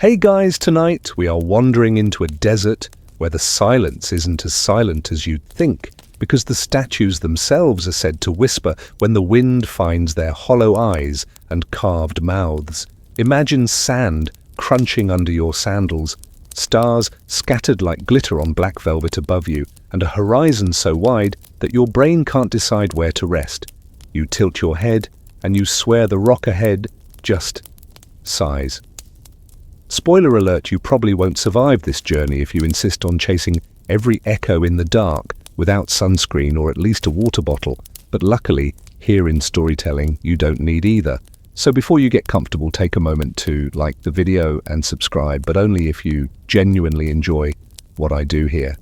Hey guys, tonight we are wandering into a desert where the silence isn't as silent as you'd think, because the statues themselves are said to whisper when the wind finds their hollow eyes and carved mouths. Imagine sand crunching under your sandals, stars scattered like glitter on black velvet above you, and a horizon so wide that your brain can't decide where to rest. You tilt your head and you swear the rock ahead just sighs. Spoiler alert, you probably won't survive this journey if you insist on chasing every echo in the dark without sunscreen or at least a water bottle, but luckily, here in storytelling, you don't need either. So before you get comfortable, take a moment to like the video and subscribe, but only if you genuinely enjoy what I do here.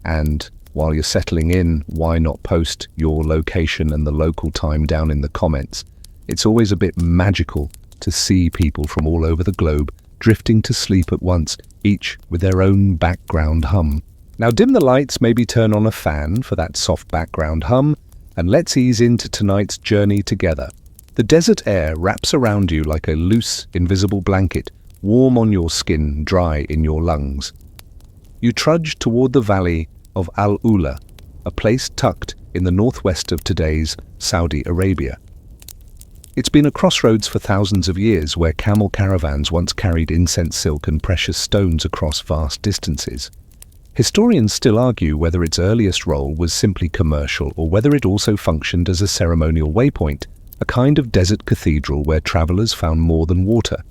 And while you're settling in, why not post your location and the local time down in the comments? It's always a bit magical to see people from all over the globe drifting to sleep at once, each with their own background hum. Now dim the lights, maybe turn on a fan for that soft background hum, and let's ease into tonight's journey together. The desert air wraps around you like a loose, invisible blanket, warm on your skin, dry in your lungs. You trudge toward the valley of Al-Ula, a place tucked in the northwest of today's Saudi Arabia. It's been a crossroads for thousands of years, where camel caravans once carried incense, silk and precious stones across vast distances. Historians still argue whether its earliest role was simply commercial or whether it also functioned as a ceremonial waypoint, a kind of desert cathedral where travelers found more than water.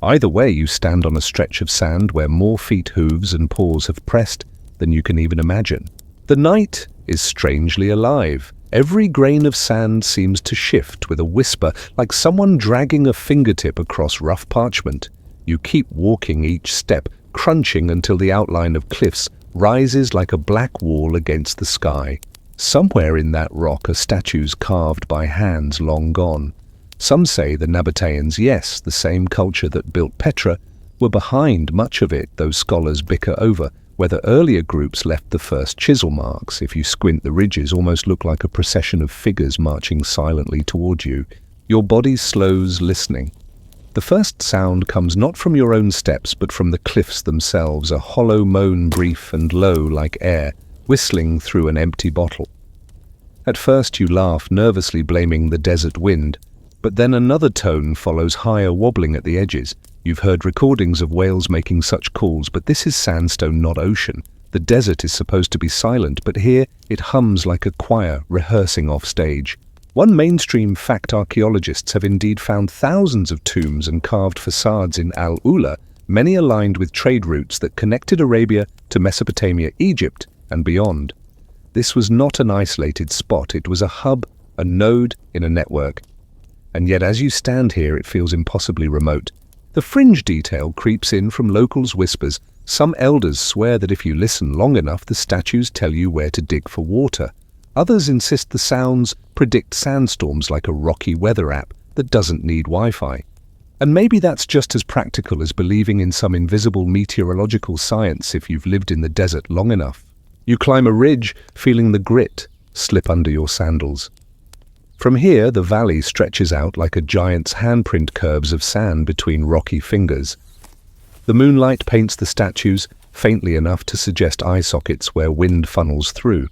Either way, you stand on a stretch of sand where more feet, hooves and paws have pressed than you can even imagine. The night is strangely alive. Every grain of sand seems to shift with a whisper, like someone dragging a fingertip across rough parchment. You keep walking, each step crunching until the outline of cliffs rises like a black wall against the sky. Somewhere in that rock are statues carved by hands long gone. Some say the Nabateans, yes, the same culture that built Petra, were behind much of it, though scholars bicker over whether earlier groups left the first chisel marks. If you squint, the ridges almost look like a procession of figures marching silently toward you. Your body slows, listening. The first sound comes not from your own steps, but from the cliffs themselves, a hollow moan, brief and low like air, whistling through an empty bottle. At first you laugh, nervously blaming the desert wind, but then another tone follows, higher, wobbling at the edges. You've heard recordings of whales making such calls, but this is sandstone, not ocean. The desert is supposed to be silent, but here it hums like a choir rehearsing off stage. One mainstream fact: archaeologists have indeed found thousands of tombs and carved facades in Al-Ula, many aligned with trade routes that connected Arabia to Mesopotamia, Egypt, and beyond. This was not an isolated spot, it was a hub, a node in a network. And yet as you stand here, it feels impossibly remote. The fringe detail creeps in from locals' whispers. Some elders swear that if you listen long enough, the statues tell you where to dig for water. Others insist the sounds predict sandstorms like a rocky weather app that doesn't need Wi-Fi. And maybe that's just as practical as believing in some invisible meteorological science if you've lived in the desert long enough. You climb a ridge, feeling the grit slip under your sandals. From here, the valley stretches out like a giant's handprint, curves of sand between rocky fingers. The moonlight paints the statues faintly enough to suggest eye sockets where wind funnels through.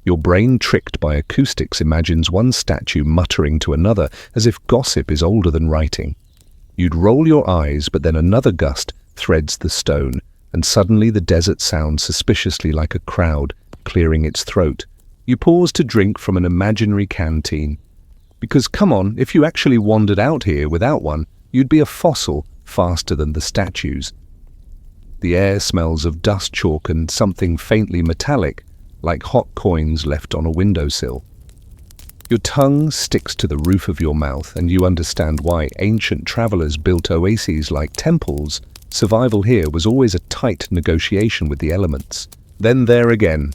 Your brain, tricked by acoustics, imagines one statue muttering to another as if gossip is older than writing. You'd roll your eyes, but then another gust threads the stone, and suddenly the desert sounds suspiciously like a crowd clearing its throat. You pause to drink from an imaginary canteen. Because come on, if you actually wandered out here without one, you'd be a fossil faster than the statues. The air smells of dust, chalk and something faintly metallic, like hot coins left on a windowsill. Your tongue sticks to the roof of your mouth, and you understand why ancient travelers built oases like temples. Survival here was always a tight negotiation with the elements. Then there again,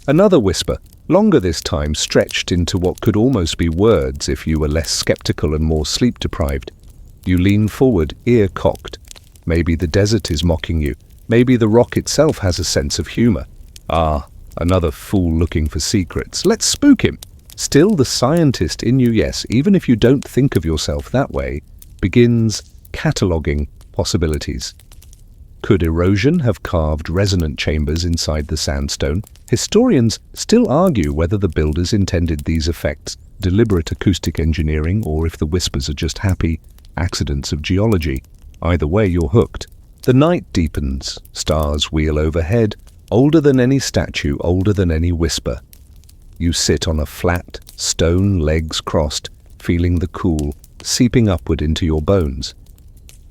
another whisper, longer this time, stretched into what could almost be words if you were less skeptical and more sleep-deprived. You lean forward, ear cocked. Maybe the desert is mocking you. Maybe the rock itself has a sense of humor. Ah, another fool looking for secrets. Let's spook him. Still, the scientist in you, yes, even if you don't think of yourself that way, begins cataloguing possibilities. Could erosion have carved resonant chambers inside the sandstone? Historians still argue whether the builders intended these effects, deliberate acoustic engineering, or if the whispers are just happy accidents of geology. Either way, you're hooked. The night deepens, stars wheel overhead, older than any statue, older than any whisper. You sit on a flat, stone, legs crossed, feeling the cool, seeping upward into your bones.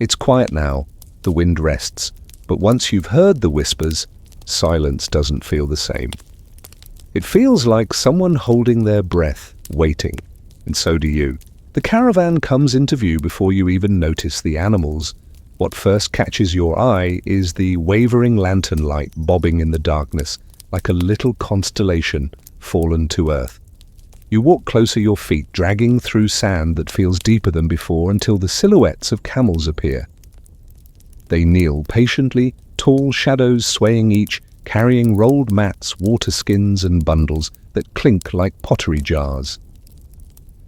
It's quiet now, the wind rests, but once you've heard the whispers, silence doesn't feel the same. It feels like someone holding their breath, waiting, and so do you. The caravan comes into view before you even notice the animals. What first catches your eye is the wavering lantern light bobbing in the darkness, like a little constellation fallen to earth. You walk closer, your feet dragging through sand that feels deeper than before, until the silhouettes of camels appear. They kneel patiently, tall shadows swaying each, carrying rolled mats, water skins and bundles that clink like pottery jars.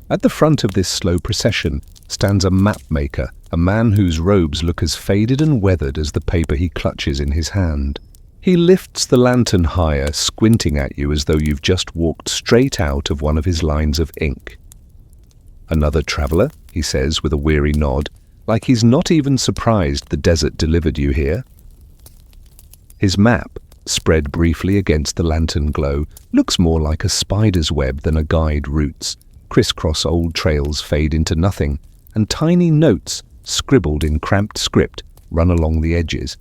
At the front of this slow procession stands a map maker, a man whose robes look as faded and weathered as the paper he clutches in his hand. He lifts the lantern higher, squinting at you as though you've just walked straight out of one of his lines of ink. "Another traveler," he says with a weary nod, like he's not even surprised the desert delivered you here. His map, spread briefly against the lantern glow, looks more like a spider's web than a guide routes. Crisscross old trails fade into nothing, and tiny notes, scribbled in cramped script, run along the edges.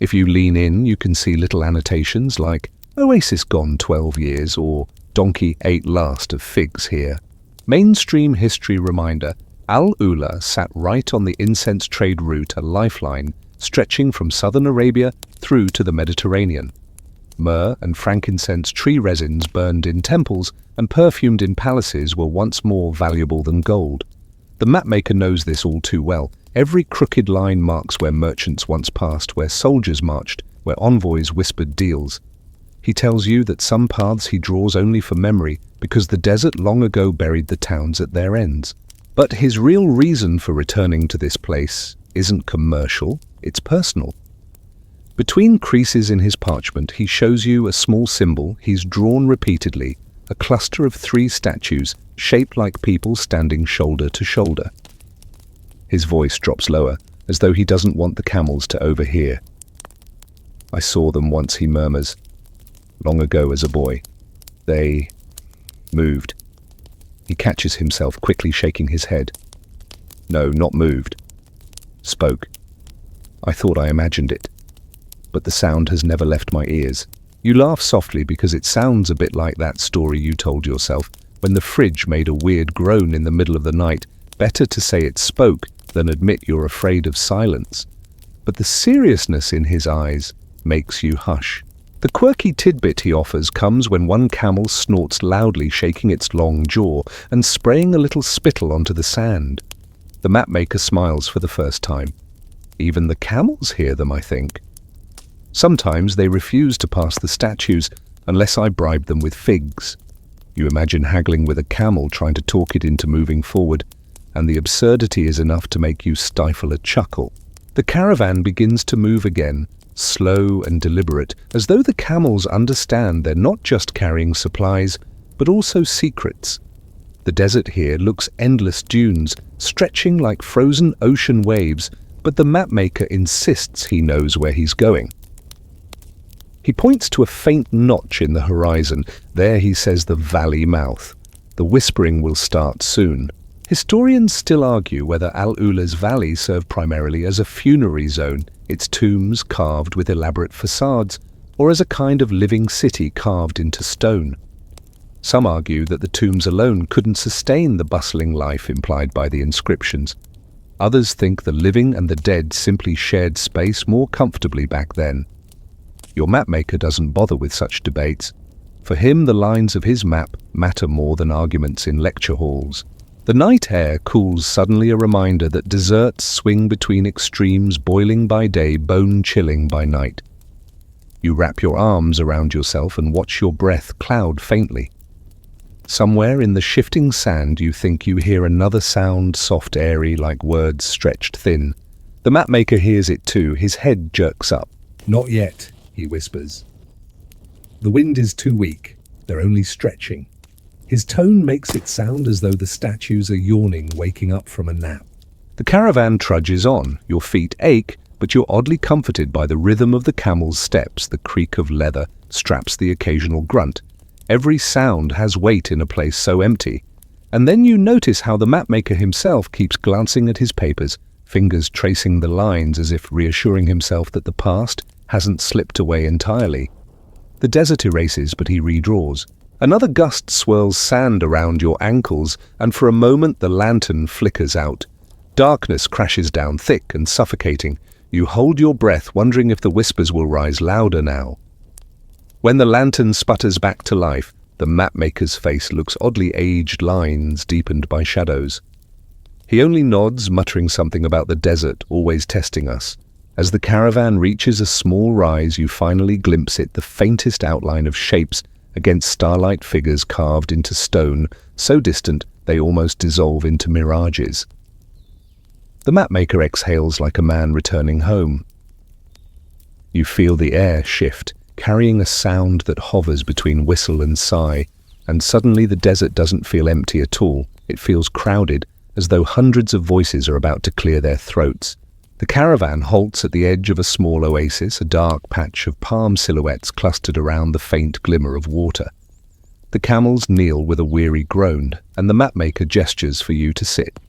If you lean in, you can see little annotations like "Oasis gone 12 years" or "Donkey ate last of figs here." Mainstream history reminder: Al-Ula sat right on the incense trade route, a lifeline stretching from southern Arabia through to the Mediterranean. Myrrh and frankincense tree resins burned in temples and perfumed in palaces were once more valuable than gold. The mapmaker knows this all too well. Every crooked line marks where merchants once passed, where soldiers marched, where envoys whispered deals. He tells you that some paths he draws only for memory because the desert long ago buried the towns at their ends. But his real reason for returning to this place isn't commercial, it's personal. Between creases in his parchment, he shows you a small symbol he's drawn repeatedly, a cluster of 3 statues shaped like people standing shoulder to shoulder. His voice drops lower, as though he doesn't want the camels to overhear. "I saw them once," he murmurs, "long ago as a boy. They moved." He catches himself quickly shaking his head. "No, not moved. Spoke. I thought I imagined it. But the sound has never left my ears." You laugh softly because it sounds a bit like that story you told yourself when the fridge made a weird groan in the middle of the night. Better to say it spoke than admit you're afraid of silence. But the seriousness in his eyes makes you hush. The quirky tidbit he offers comes when one camel snorts loudly, shaking its long jaw and spraying a little spittle onto the sand. The mapmaker smiles for the first time. "Even the camels hear them, I think. Sometimes they refuse to pass the statues unless I bribe them with figs." You imagine haggling with a camel, trying to talk it into moving forward, and the absurdity is enough to make you stifle a chuckle. The caravan begins to move again, slow and deliberate, as though the camels understand they're not just carrying supplies, but also secrets. The desert here looks endless dunes, stretching like frozen ocean waves, but the mapmaker insists he knows where he's going. He points to a faint notch in the horizon. There, he says, the valley mouth. The whispering will start soon. Historians still argue whether Al-Ula's valley served primarily as a funerary zone, its tombs carved with elaborate facades, or as a kind of living city carved into stone. Some argue that the tombs alone couldn't sustain the bustling life implied by the inscriptions. Others think the living and the dead simply shared space more comfortably back then. Your mapmaker doesn't bother with such debates. For him, the lines of his map matter more than arguments in lecture halls. The night air cools, suddenly a reminder that deserts swing between extremes, boiling by day, bone-chilling by night. You wrap your arms around yourself and watch your breath cloud faintly. Somewhere in the shifting sand you think you hear another sound, soft, airy, like words stretched thin. The mapmaker hears it too. His head jerks up. "Not yet," he whispers. "The wind is too weak. They're only stretching." His tone makes it sound as though the statues are yawning, waking up from a nap. The caravan trudges on. Your feet ache, but you're oddly comforted by the rhythm of the camel's steps, the creak of leather, straps, the occasional grunt. Every sound has weight in a place so empty. And then you notice how the mapmaker himself keeps glancing at his papers, fingers tracing the lines as if reassuring himself that the past hasn't slipped away entirely. The desert erases, but he redraws. Another gust swirls sand around your ankles, and for a moment the lantern flickers out. Darkness crashes down thick and suffocating. You hold your breath, wondering if the whispers will rise louder now. When the lantern sputters back to life, the mapmaker's face looks oddly aged, lines deepened by shadows. He only nods, muttering something about the desert, always testing us. As the caravan reaches a small rise, you finally glimpse it, the faintest outline of shapes against starlight figures carved into stone, so distant they almost dissolve into mirages. The mapmaker exhales like a man returning home. You feel the air shift, carrying a sound that hovers between whistle and sigh, and suddenly the desert doesn't feel empty at all. It feels crowded, as though hundreds of voices are about to clear their throats. The caravan halts at the edge of a small oasis, a dark patch of palm silhouettes clustered around the faint glimmer of water. The camels kneel with a weary groan, and the mapmaker gestures for you to sit.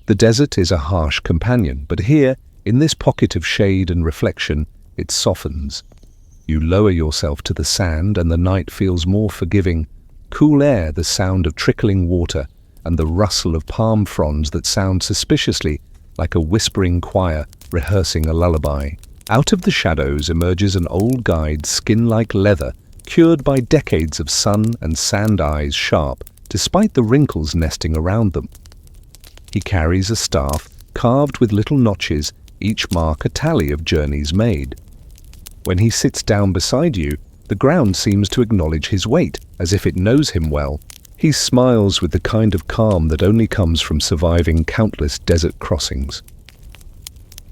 The desert is a harsh companion, but here, in this pocket of shade and reflection, it softens. You lower yourself to the sand, and the night feels more forgiving. Cool air, the sound of trickling water, and the rustle of palm fronds that sound suspiciously like a whispering choir rehearsing a lullaby. Out of the shadows emerges an old guide, skin like leather, cured by decades of sun and sand, eyes sharp, despite the wrinkles nesting around them. He carries a staff carved with little notches, each mark a tally of journeys made. When he sits down beside you, the ground seems to acknowledge his weight, as if it knows him well. He smiles with the kind of calm that only comes from surviving countless desert crossings.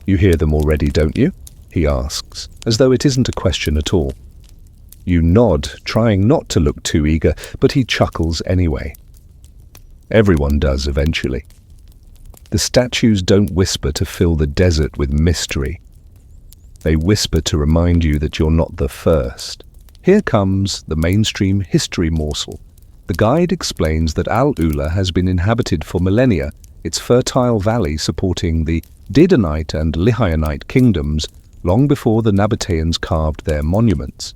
"You hear them already, don't you?" he asks, as though it isn't a question at all. You nod, trying not to look too eager, but he chuckles anyway. Everyone does eventually. The statues don't whisper to fill the desert with mystery. They whisper to remind you that you're not the first. Here comes the mainstream history morsel. The guide explains that Al-Ula has been inhabited for millennia, its fertile valley supporting the Didanite and Lihyanite kingdoms long before the Nabateans carved their monuments.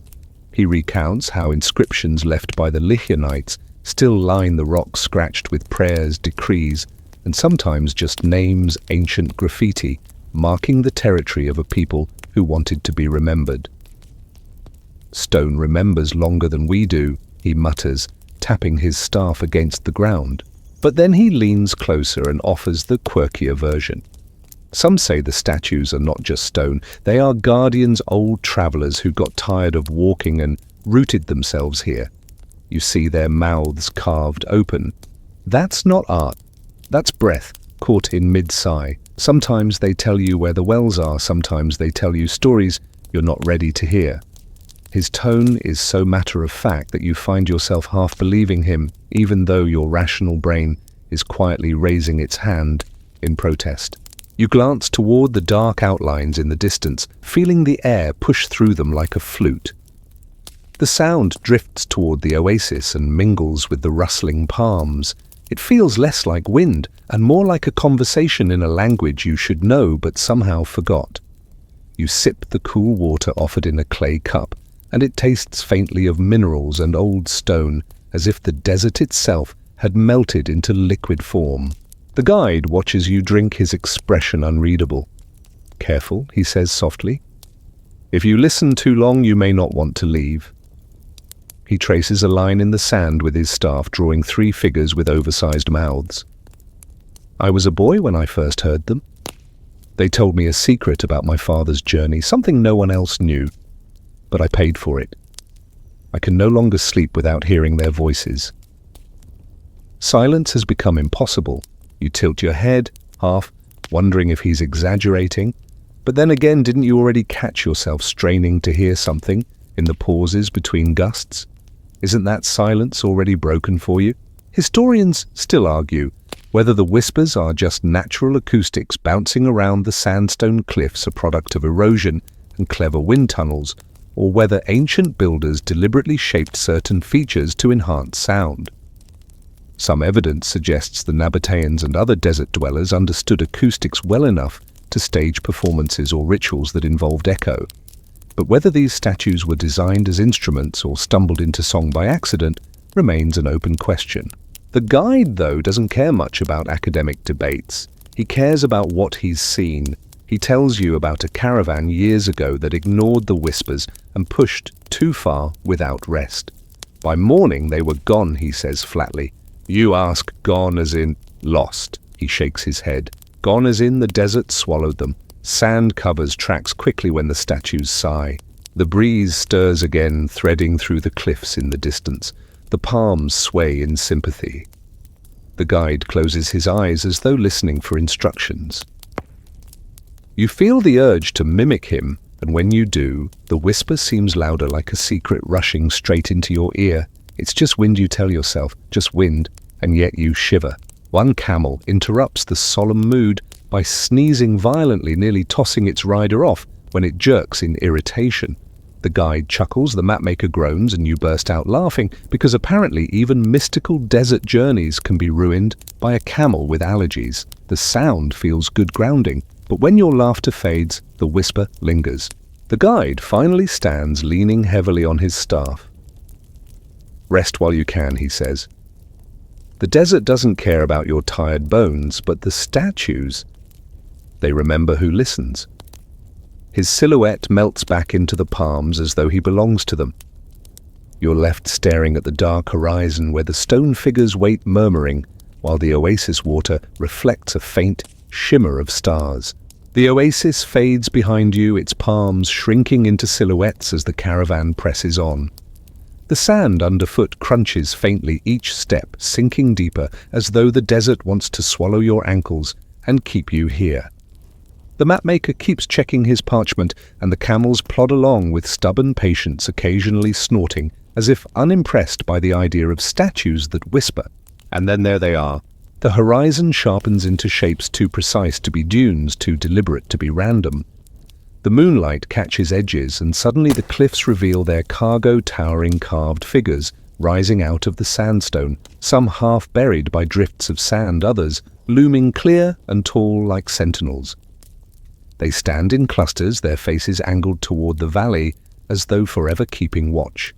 He recounts how inscriptions left by the Lihyanites still line the rocks scratched with prayers, decrees, and sometimes just names, ancient graffiti, marking the territory of a people who wanted to be remembered. "Stone remembers longer than we do," he mutters, tapping his staff against the ground. But then he leans closer and offers the quirkier version. Some say the statues are not just stone, they are guardians, old travelers who got tired of walking and rooted themselves here. You see their mouths carved open. That's not art, that's breath, caught in mid-sigh. Sometimes they tell you where the wells are, sometimes they tell you stories you're not ready to hear. His tone is so matter-of-fact that you find yourself half believing him, even though your rational brain is quietly raising its hand in protest. You glance toward the dark outlines in the distance, feeling the air push through them like a flute. The sound drifts toward the oasis and mingles with the rustling palms. It feels less like wind and more like a conversation in a language you should know but somehow forgot. You sip the cool water offered in a clay cup, and it tastes faintly of minerals and old stone, as if the desert itself had melted into liquid form. The guide watches you drink, his expression unreadable. "Careful," he says softly. "If you listen too long, you may not want to leave." He traces a line in the sand with his staff, drawing 3 figures with oversized mouths. "I was a boy when I first heard them. They told me a secret about my father's journey, something no one else knew. But I paid for it. I can no longer sleep without hearing their voices." Silence has become impossible. You tilt your head, half wondering if he's exaggerating. But then again, didn't you already catch yourself straining to hear something in the pauses between gusts? Isn't that silence already broken for you? Historians still argue whether the whispers are just natural acoustics bouncing around the sandstone cliffs, a product of erosion and clever wind tunnels, or whether ancient builders deliberately shaped certain features to enhance sound. Some evidence suggests the Nabateans and other desert dwellers understood acoustics well enough to stage performances or rituals that involved echo. But whether these statues were designed as instruments or stumbled into song by accident remains an open question. The guide, though, doesn't care much about academic debates. He cares about what he's seen. He tells you about a caravan years ago that ignored the whispers and pushed too far without rest. By morning they were gone, he says flatly. You ask gone as in lost. He shakes his head. Gone as in the desert swallowed them. Sand covers tracks quickly when the statues sigh. The breeze stirs again, threading through the cliffs in the distance. The palms sway in sympathy. The guide closes his eyes as though listening for instructions. You feel the urge to mimic him, and when you do, the whisper seems louder, like a secret rushing straight into your ear. It's just wind, you tell yourself, just wind, and yet you shiver. One camel interrupts the solemn mood by sneezing violently, nearly tossing its rider off when it jerks in irritation. The guide chuckles, the mapmaker groans, and you burst out laughing, because apparently even mystical desert journeys can be ruined by a camel with allergies. The sound feels good grounding, but when your laughter fades, the whisper lingers. The guide finally stands, leaning heavily on his staff. Rest while you can, he says. The desert doesn't care about your tired bones, but the statues, they remember who listens. His silhouette melts back into the palms as though he belongs to them. You're left staring at the dark horizon where the stone figures wait murmuring, while the oasis water reflects a faint shimmer of stars. The oasis fades behind you, its palms shrinking into silhouettes as the caravan presses on. The sand underfoot crunches faintly, each step sinking deeper, as though the desert wants to swallow your ankles and keep you here. The mapmaker keeps checking his parchment, and the camels plod along with stubborn patience, occasionally snorting, as if unimpressed by the idea of statues that whisper. And then there they are. The horizon sharpens into shapes too precise to be dunes, too deliberate to be random. The moonlight catches edges, and suddenly the cliffs reveal their cargo-towering carved figures rising out of the sandstone, some half buried by drifts of sand, others looming clear and tall like sentinels. They stand in clusters, their faces angled toward the valley, as though forever keeping watch.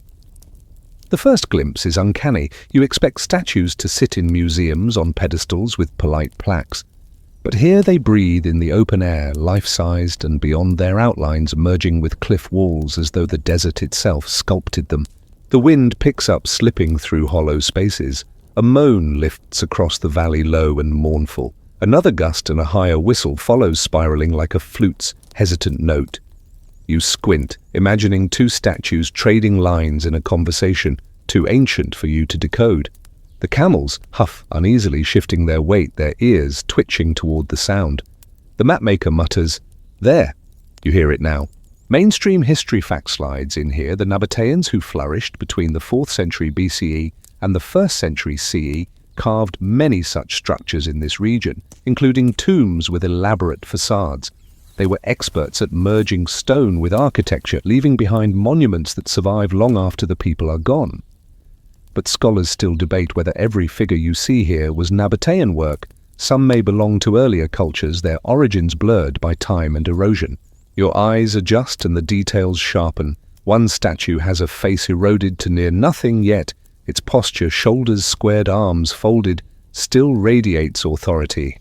The first glimpse is uncanny. You expect statues to sit in museums on pedestals with polite plaques. But here they breathe in the open air, life-sized and beyond their outlines merging with cliff walls as though the desert itself sculpted them. The wind picks up, slipping through hollow spaces. A moan lifts across the valley, low and mournful. Another gust and a higher whistle follows, spiraling like a flute's hesitant note. You squint, imagining two statues trading lines in a conversation too ancient for you to decode. The camels huff uneasily, shifting their weight, their ears twitching toward the sound. The mapmaker mutters, "There!" You hear it now. Mainstream history fact slides in here. The Nabateans, who flourished between the 4th century BCE and the 1st century CE, carved many such structures in this region, including tombs with elaborate facades. They were experts at merging stone with architecture, leaving behind monuments that survive long after the people are gone. But scholars still debate whether every figure you see here was Nabatean work. Some may belong to earlier cultures, their origins blurred by time and erosion. Your eyes adjust and the details sharpen. One statue has a face eroded to near nothing, yet its posture, shoulders squared, arms folded, still radiates authority.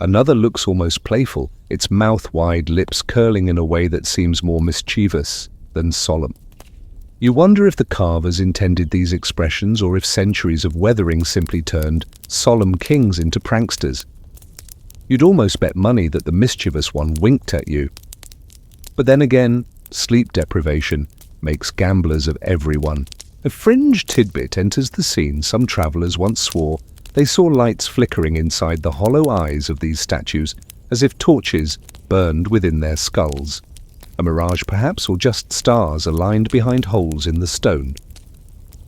Another looks almost playful, its mouth wide, lips curling in a way that seems more mischievous than solemn. You wonder if the carvers intended these expressions, or if centuries of weathering simply turned solemn kings into pranksters. You'd almost bet money that the mischievous one winked at you. But then again, sleep deprivation makes gamblers of everyone. A fringe tidbit enters the scene. Some travelers once swore They saw lights flickering inside the hollow eyes of these statues, as if torches burned within their skulls. A mirage perhaps, or just stars aligned behind holes in the stone.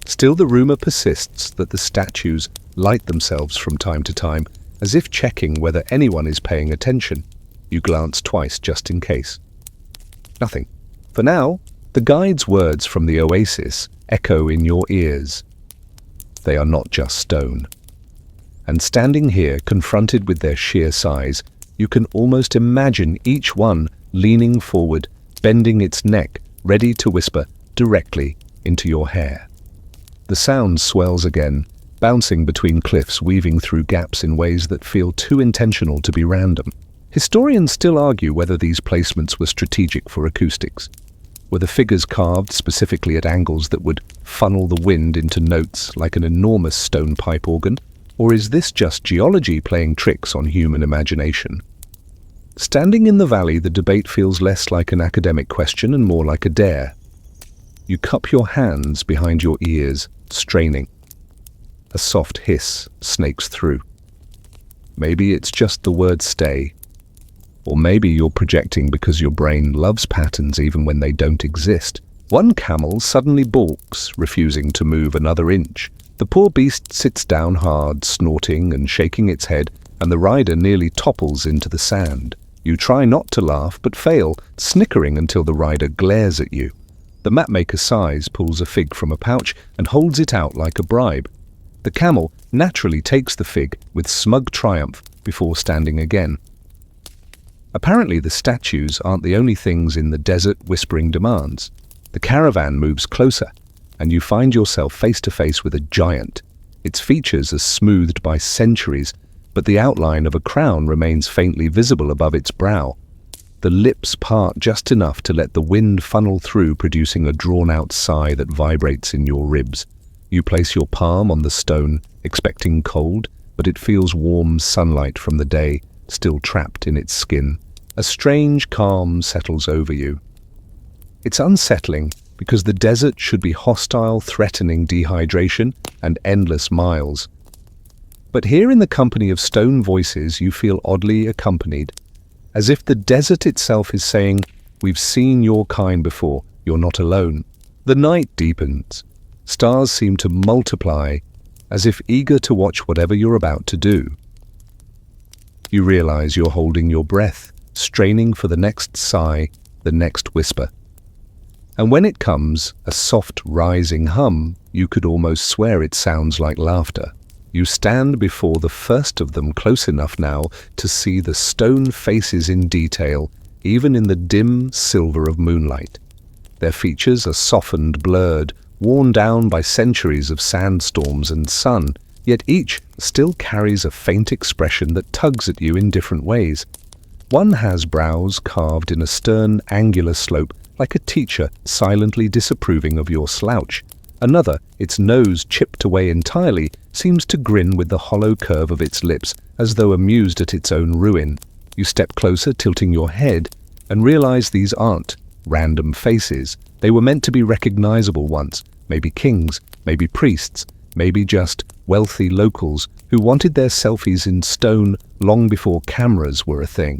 Still, the rumor persists that the statues light themselves from time to time, as if checking whether anyone is paying attention. You glance twice just in case. Nothing. For now, the guide's words from the oasis echo in your ears. They are not just stone. And standing here, confronted with their sheer size, you can almost imagine each one leaning forward, bending its neck, ready to whisper directly into your hair. The sound swells again, bouncing between cliffs, weaving through gaps in ways that feel too intentional to be random. Historians still argue whether these placements were strategic for acoustics. Were the figures carved specifically at angles that would funnel the wind into notes like an enormous stone pipe organ? Or is this just geology playing tricks on human imagination? Standing in the valley, the debate feels less like an academic question and more like a dare. You cup your hands behind your ears, straining. A soft hiss snakes through. Maybe it's just the word stay. Or maybe you're projecting because your brain loves patterns even when they don't exist. One camel suddenly balks, refusing to move another inch. The poor beast sits down hard, snorting and shaking its head, and the rider nearly topples into the sand. You try not to laugh, but fail, snickering until the rider glares at you. The mapmaker sighs, pulls a fig from a pouch, and holds it out like a bribe. The camel naturally takes the fig with smug triumph before standing again. Apparently the statues aren't the only things in the desert whispering demands. The caravan moves closer, and you find yourself face to face with a giant. Its features are smoothed by centuries, but the outline of a crown remains faintly visible above its brow. The lips part just enough to let the wind funnel through, producing a drawn-out sigh that vibrates in your ribs. You place your palm on the stone, expecting cold, but it feels warm sunlight from the day, still trapped in its skin. A strange calm settles over you. It's unsettling because the desert should be hostile, threatening dehydration and endless miles. But here in the company of stone voices, you feel oddly accompanied, as if the desert itself is saying, "We've seen your kind before, you're not alone." The night deepens. Stars seem to multiply, as if eager to watch whatever you're about to do. You realize you're holding your breath, straining for the next sigh, the next whisper. And when it comes, a soft rising hum, you could almost swear it sounds like laughter. You stand before the first of them, close enough now to see the stone faces in detail, even in the dim silver of moonlight. Their features are softened, blurred, worn down by centuries of sandstorms and sun, yet each still carries a faint expression that tugs at you in different ways. One has brows carved in a stern, angular slope, like a teacher silently disapproving of your slouch. Another, its nose chipped away entirely, seems to grin with the hollow curve of its lips, as though amused at its own ruin. You step closer, tilting your head, and realize these aren't random faces. They were meant to be recognizable once, maybe kings, maybe priests, maybe just wealthy locals who wanted their selfies in stone long before cameras were a thing.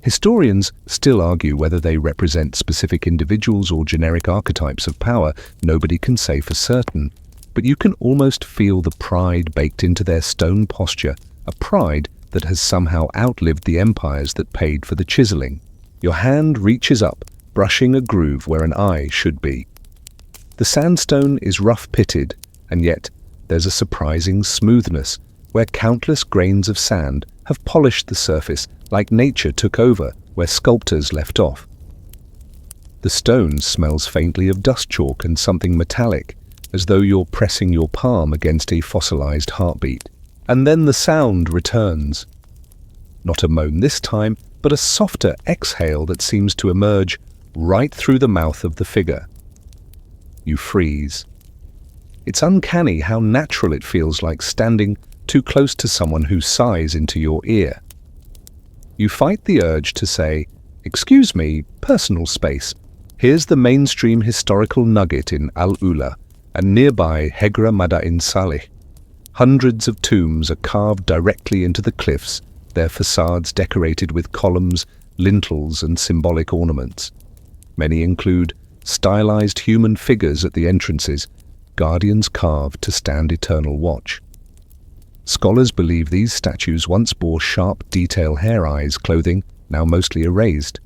Historians still argue whether they represent specific individuals or generic archetypes of power. Nobody can say for certain, but you can almost feel the pride baked into their stone posture, a pride that has somehow outlived the empires that paid for the chiseling. Your hand reaches up, brushing a groove where an eye should be. The sandstone is rough-pitted, and yet there's a surprising smoothness, where countless grains of sand have polished the surface like nature took over where sculptors left off. The stone smells faintly of dust chalk and something metallic, as though you're pressing your palm against a fossilized heartbeat. And then the sound returns. Not a moan this time, but a softer exhale that seems to emerge right through the mouth of the figure. You freeze. It's uncanny how natural it feels, like standing too close to someone who sighs into your ear. You fight the urge to say, "Excuse me, personal space." Here's the mainstream historical nugget in Al-Ula, and nearby Hegra Madain Salih. Hundreds of tombs are carved directly into the cliffs, their facades decorated with columns, lintels, and symbolic ornaments. Many include stylized human figures at the entrances, guardians carved to stand eternal watch. Scholars believe these statues once bore sharp detail hair eyes clothing, now mostly erased.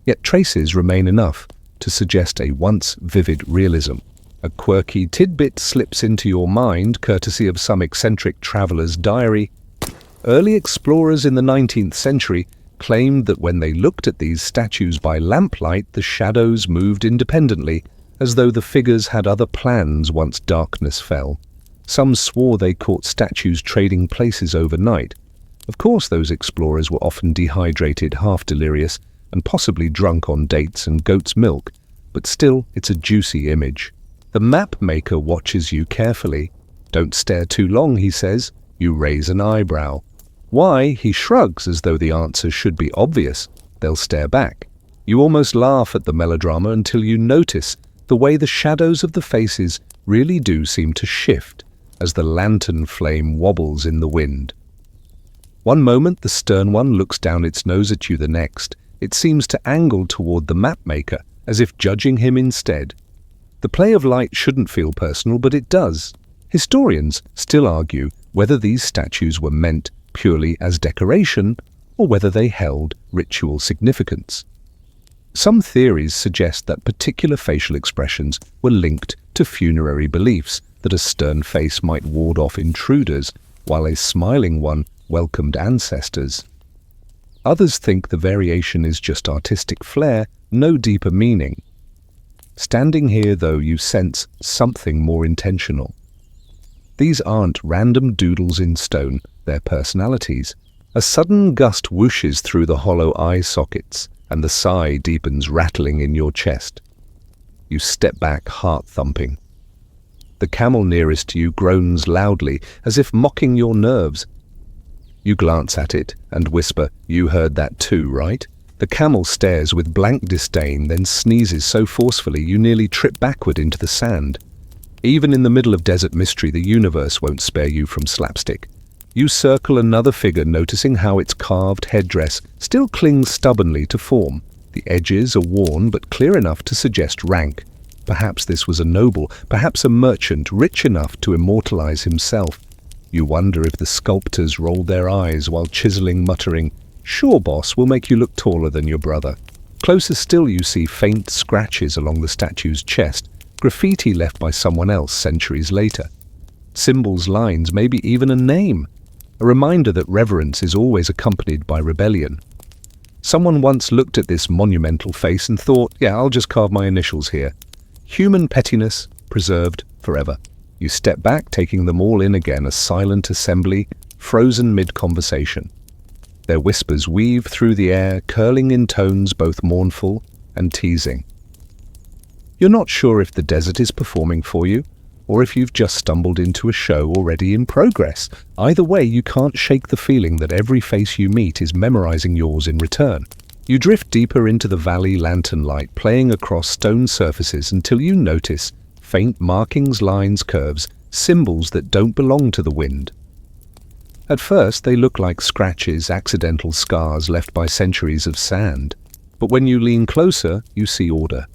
Yet traces remain enough to suggest a once vivid realism. A quirky tidbit slips into your mind courtesy of some eccentric traveler's diary. Early explorers in the 19th century claimed that when they looked at these statues by lamplight, the shadows moved independently, as though the figures had other plans once darkness fell. Some swore they caught statues trading places overnight. Of course, those explorers were often dehydrated, half-delirious, and possibly drunk on dates and goat's milk, but still, it's a juicy image. The map maker watches you carefully. Don't stare too long, he says. You raise an eyebrow. Why? He shrugs as though the answer should be obvious. They'll stare back. You almost laugh at the melodrama until you notice the way the shadows of the faces really do seem to shift as the lantern flame wobbles in the wind. One moment the stern one looks down its nose at you, the next it seems to angle toward the map maker, as if judging him instead. The play of light shouldn't feel personal, but it does. Historians still argue whether these statues were meant purely as decoration or whether they held ritual significance. Some theories suggest that particular facial expressions were linked to funerary beliefs, that a stern face might ward off intruders, while a smiling one welcomed ancestors. Others think the variation is just artistic flair, no deeper meaning. Standing here, though, you sense something more intentional. These aren't random doodles in stone, they're personalities. A sudden gust whooshes through the hollow eye sockets, and the sigh deepens, rattling in your chest. You step back, heart thumping. The camel nearest to you groans loudly, as if mocking your nerves. You glance at it and whisper, "You heard that too, right?" The camel stares with blank disdain, then sneezes so forcefully you nearly trip backward into the sand. Even in the middle of desert mystery, the universe won't spare you from slapstick. You circle another figure, noticing how its carved headdress still clings stubbornly to form. The edges are worn but clear enough to suggest rank. Perhaps this was a noble, perhaps a merchant rich enough to immortalize himself. You wonder if the sculptors rolled their eyes while chiseling, muttering, "Sure, boss, we'll make you look taller than your brother." Closer still, you see faint scratches along the statue's chest, graffiti left by someone else centuries later. Symbols, lines, maybe even a name. A reminder that reverence is always accompanied by rebellion. Someone once looked at this monumental face and thought, "Yeah, I'll just carve my initials here." Human pettiness preserved forever. You step back, taking them all in again, a silent assembly, frozen mid-conversation. Their whispers weave through the air, curling in tones both mournful and teasing. You're not sure if the desert is performing for you, or if you've just stumbled into a show already in progress. Either way, you can't shake the feeling that every face you meet is memorizing yours in return. You drift deeper into the valley lantern light, playing across stone surfaces until you notice faint markings, lines, curves, symbols that don't belong to the wind. At first, they look like scratches, accidental scars left by centuries of sand. But when you lean closer, you see order.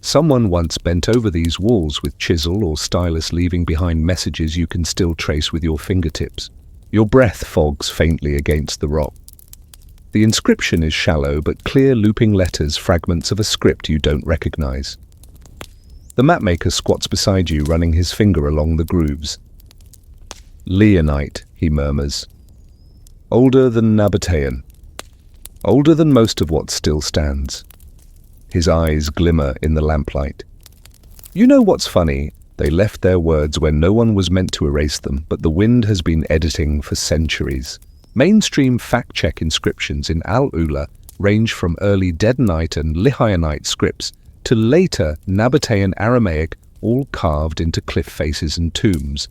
Someone once bent over these walls with chisel or stylus, leaving behind messages you can still trace with your fingertips. Your breath fogs faintly against the rock. The inscription is shallow but clear, looping letters, fragments of a script you don't recognize. The mapmaker squats beside you, running his finger along the grooves. "Leonite," he murmurs. "Older than Nabatean. Older than most of what still stands." His eyes glimmer in the lamplight. You know what's funny? They left their words when no one was meant to erase them, but the wind has been editing for centuries. Mainstream fact-check inscriptions in Al-Ula range from early Dedanite and Lihyanite scripts to later Nabatean Aramaic, all carved into cliff faces and tombs.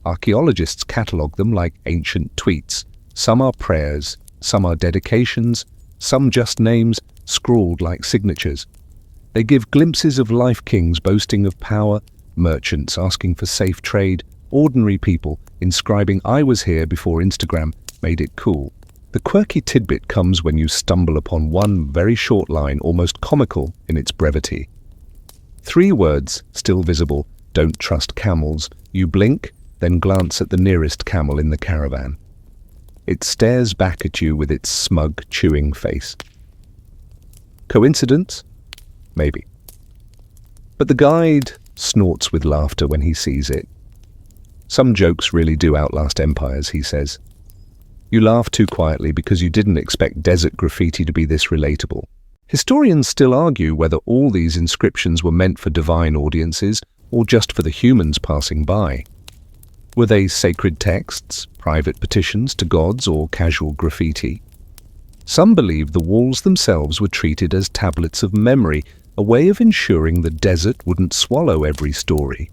Archaeologists catalogue them like ancient tweets. Some are prayers, some are dedications, some just names scrawled like signatures. They give glimpses of life kings boasting of power, merchants asking for safe trade, ordinary people inscribing "I was here" before Instagram made it cool. The quirky tidbit comes when you stumble upon one very short line, almost comical in its brevity. 3 words, still visible: "Don't trust camels." You blink, then glance at the nearest camel in the caravan. It stares back at you with its smug, chewing face. Coincidence? Maybe. But the guide snorts with laughter when he sees it. "Some jokes really do outlast empires," he says. You laugh too quietly because you didn't expect desert graffiti to be this relatable. Historians still argue whether all these inscriptions were meant for divine audiences or just for the humans passing by. Were they sacred texts, private petitions to gods, or casual graffiti? Some believe the walls themselves were treated as tablets of memory, a way of ensuring the desert wouldn't swallow every story.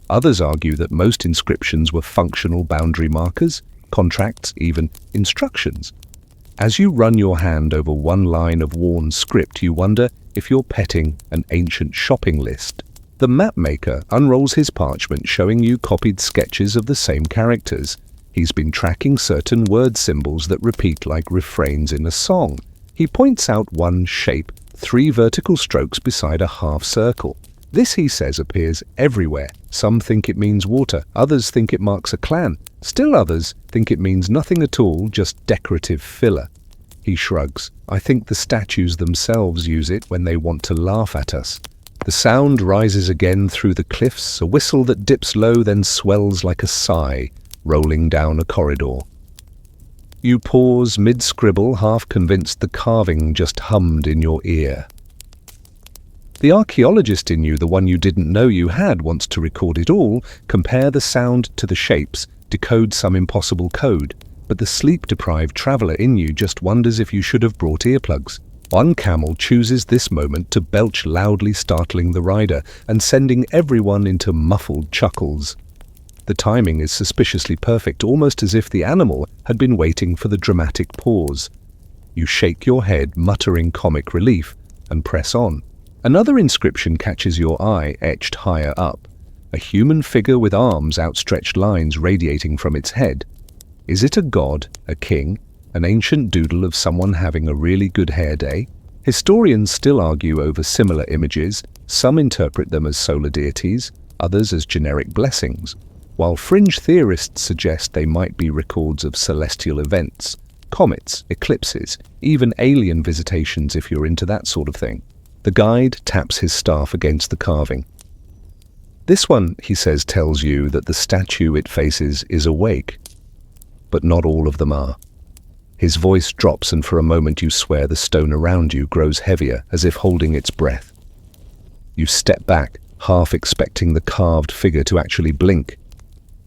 Others argue that most inscriptions were functional boundary markers, contracts, even instructions. As you run your hand over one line of worn script, you wonder if you're petting an ancient shopping list. The mapmaker unrolls his parchment, showing you copied sketches of the same characters. He's been tracking certain word symbols that repeat like refrains in a song. He points out one shape, 3 vertical strokes beside a half circle. This, he says, appears everywhere. Some think it means water, others think it marks a clan. Still others think it means nothing at all, just decorative filler. He shrugs. "I think the statues themselves use it when they want to laugh at us." The sound rises again through the cliffs, a whistle that dips low then swells like a sigh, rolling down a corridor. You pause mid-scribble, half convinced the carving just hummed in your ear. The archaeologist in you, the one you didn't know you had, wants to record it all, compare the sound to the shapes, decode some impossible code. But the sleep-deprived traveler in you just wonders if you should have brought earplugs. One camel chooses this moment to belch loudly, startling the rider and sending everyone into muffled chuckles. The timing is suspiciously perfect, almost as if the animal had been waiting for the dramatic pause. You shake your head, muttering comic relief, and press on. Another inscription catches your eye, etched higher up. A human figure with arms, outstretched lines radiating from its head. Is it a god, a king, an ancient doodle of someone having a really good hair day? Historians still argue over similar images. Some interpret them as solar deities, others as generic blessings, while fringe theorists suggest they might be records of celestial events, comets, eclipses, even alien visitations if you're into that sort of thing. The guide taps his staff against the carving. "This one," he says, tells you that the statue it faces is awake. But not all of them are. His voice drops, and for a moment you swear the stone around you grows heavier, as if holding its breath. You step back, half expecting the carved figure to actually blink.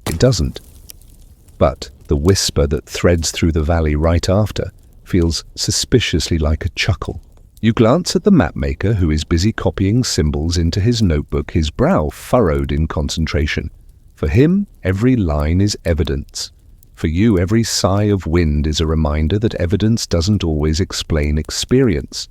It doesn't. But the whisper that threads through the valley right after feels suspiciously like a chuckle. You glance at the mapmaker, who is busy copying symbols into his notebook, his brow furrowed in concentration. For him, every line is evidence. For you, every sigh of wind is a reminder that evidence doesn't always explain experience.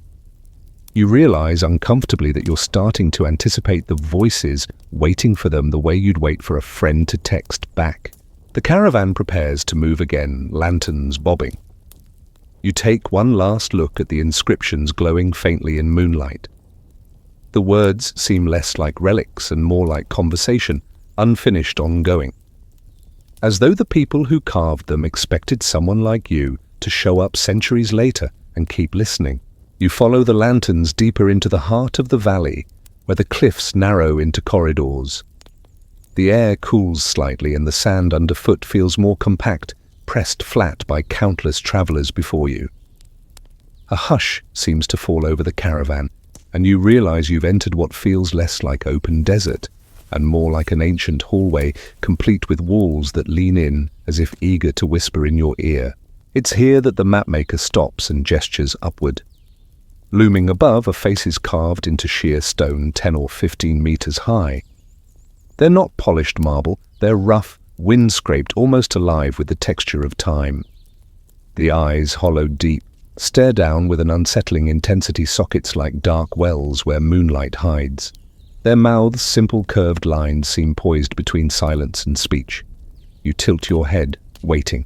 You realize uncomfortably that you're starting to anticipate the voices, waiting for them the way you'd wait for a friend to text back. The caravan prepares to move again, lanterns bobbing. You take one last look at the inscriptions glowing faintly in moonlight. The words seem less like relics and more like conversation, unfinished, ongoing. As though the people who carved them expected someone like you to show up centuries later and keep listening. You follow the lanterns deeper into the heart of the valley, where the cliffs narrow into corridors. The air cools slightly and the sand underfoot feels more compact, pressed flat by countless travelers before you. A hush seems to fall over the caravan, and you realize you've entered what feels less like open desert and more like an ancient hallway, complete with walls that lean in as if eager to whisper in your ear. It's here that the mapmaker stops and gestures upward. Looming above are faces carved into sheer stone 10 or 15 meters high. They're not polished marble, they're rough, wind-scraped, almost alive with the texture of time. The eyes, hollowed deep, stare down with an unsettling intensity, sockets like dark wells where moonlight hides. Their mouths' simple curved lines seem poised between silence and speech. You tilt your head, waiting.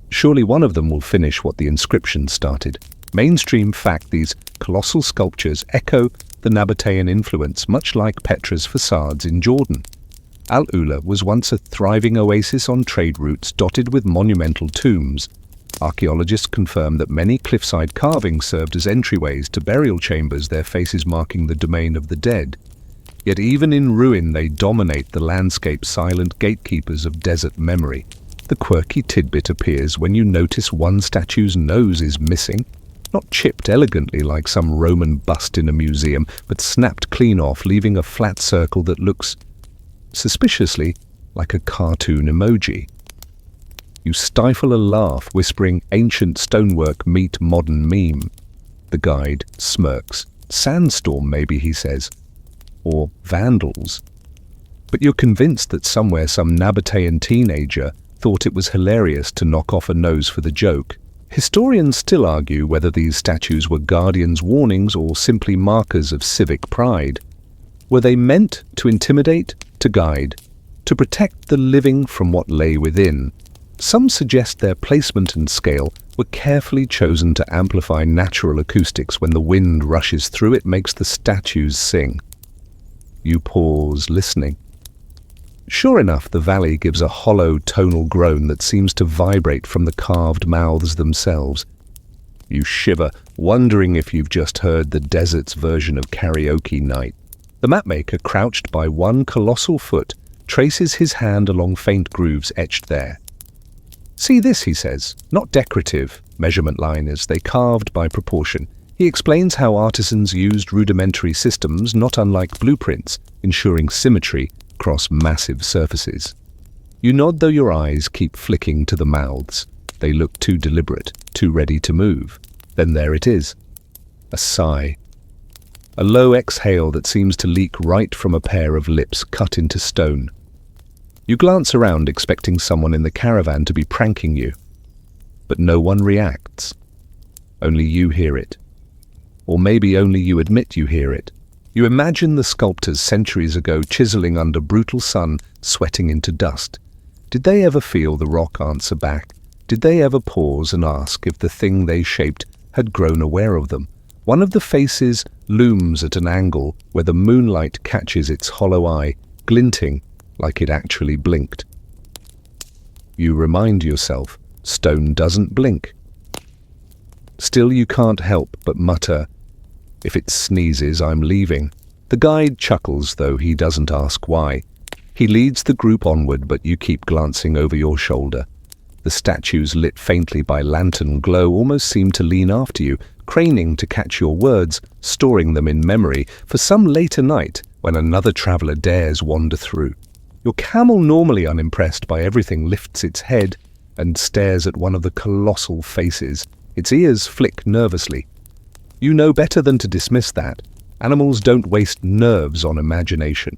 Surely one of them will finish what the inscription started. Mainstream fact, these colossal sculptures echo the Nabatean influence, much like Petra's facades in Jordan. Al-Ula was once a thriving oasis on trade routes dotted with monumental tombs. Archaeologists confirm that many cliffside carvings served as entryways to burial chambers, their faces marking the domain of the dead. Yet even in ruin they dominate the landscape, silent gatekeepers of desert memory. The quirky tidbit appears when you notice one statue's nose is missing, not chipped elegantly like some Roman bust in a museum, but snapped clean off, leaving a flat circle that looks suspiciously like a cartoon emoji. You stifle a laugh, whispering, "Ancient stonework meet modern meme." The guide smirks. "Sandstorm, maybe," he says. Or vandals. But you're convinced that somewhere some Nabatean teenager thought it was hilarious to knock off a nose for the joke. Historians still argue whether these statues were guardians' warnings or simply markers of civic pride. Were they meant to intimidate, to guide, to protect the living from what lay within? Some suggest their placement and scale were carefully chosen to amplify natural acoustics. When the wind rushes through, it makes the statues sing. You pause, listening. Sure enough, the valley gives a hollow tonal groan that seems to vibrate from the carved mouths themselves. You shiver, wondering if you've just heard the desert's version of karaoke night. The mapmaker, crouched by one colossal foot, traces his hand along faint grooves etched there. "See this," he says, "not decorative measurement liners, they carved by proportion." He explains how artisans used rudimentary systems, not unlike blueprints, ensuring symmetry across massive surfaces. You nod, though your eyes keep flicking to the mouths. They look too deliberate, too ready to move. Then there it is. A sigh. A low exhale that seems to leak right from a pair of lips cut into stone. You glance around, expecting someone in the caravan to be pranking you. But no one reacts. Only you hear it. Or maybe only you admit you hear it. You imagine the sculptors centuries ago chiseling under brutal sun, sweating into dust. Did they ever feel the rock answer back? Did they ever pause and ask if the thing they shaped had grown aware of them? One of the faces looms at an angle where the moonlight catches its hollow eye, glinting like it actually blinked. You remind yourself, stone doesn't blink. Still, you can't help but mutter, "If it sneezes, I'm leaving." The guide chuckles, though he doesn't ask why. He leads the group onward, but you keep glancing over your shoulder. The statues, lit faintly by lantern glow, almost seem to lean after you, craning to catch your words, storing them in memory for some later night when another traveler dares wander through. Your camel, normally unimpressed by everything, lifts its head and stares at one of the colossal faces. Its ears flick nervously. You know better than to dismiss that. Animals don't waste nerves on imagination.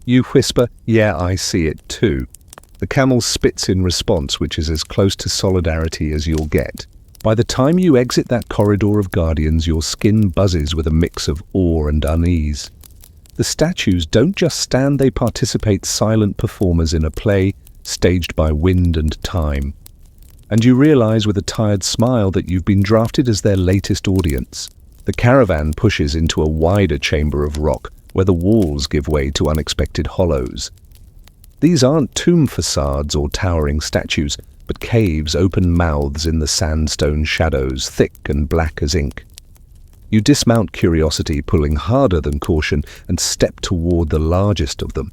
You whisper, "Yeah, I see it too." The camel spits in response, which is as close to solidarity as you'll get. By the time you exit that corridor of guardians, your skin buzzes with a mix of awe and unease. The statues don't just stand, they participate, silent performers in a play staged by wind and time. And you realize with a tired smile that you've been drafted as their latest audience. The caravan pushes into a wider chamber of rock where the walls give way to unexpected hollows. These aren't tomb facades or towering statues, but caves, open mouths in the sandstone shadows, thick and black as ink. You dismount, curiosity pulling harder than caution, and step toward the largest of them.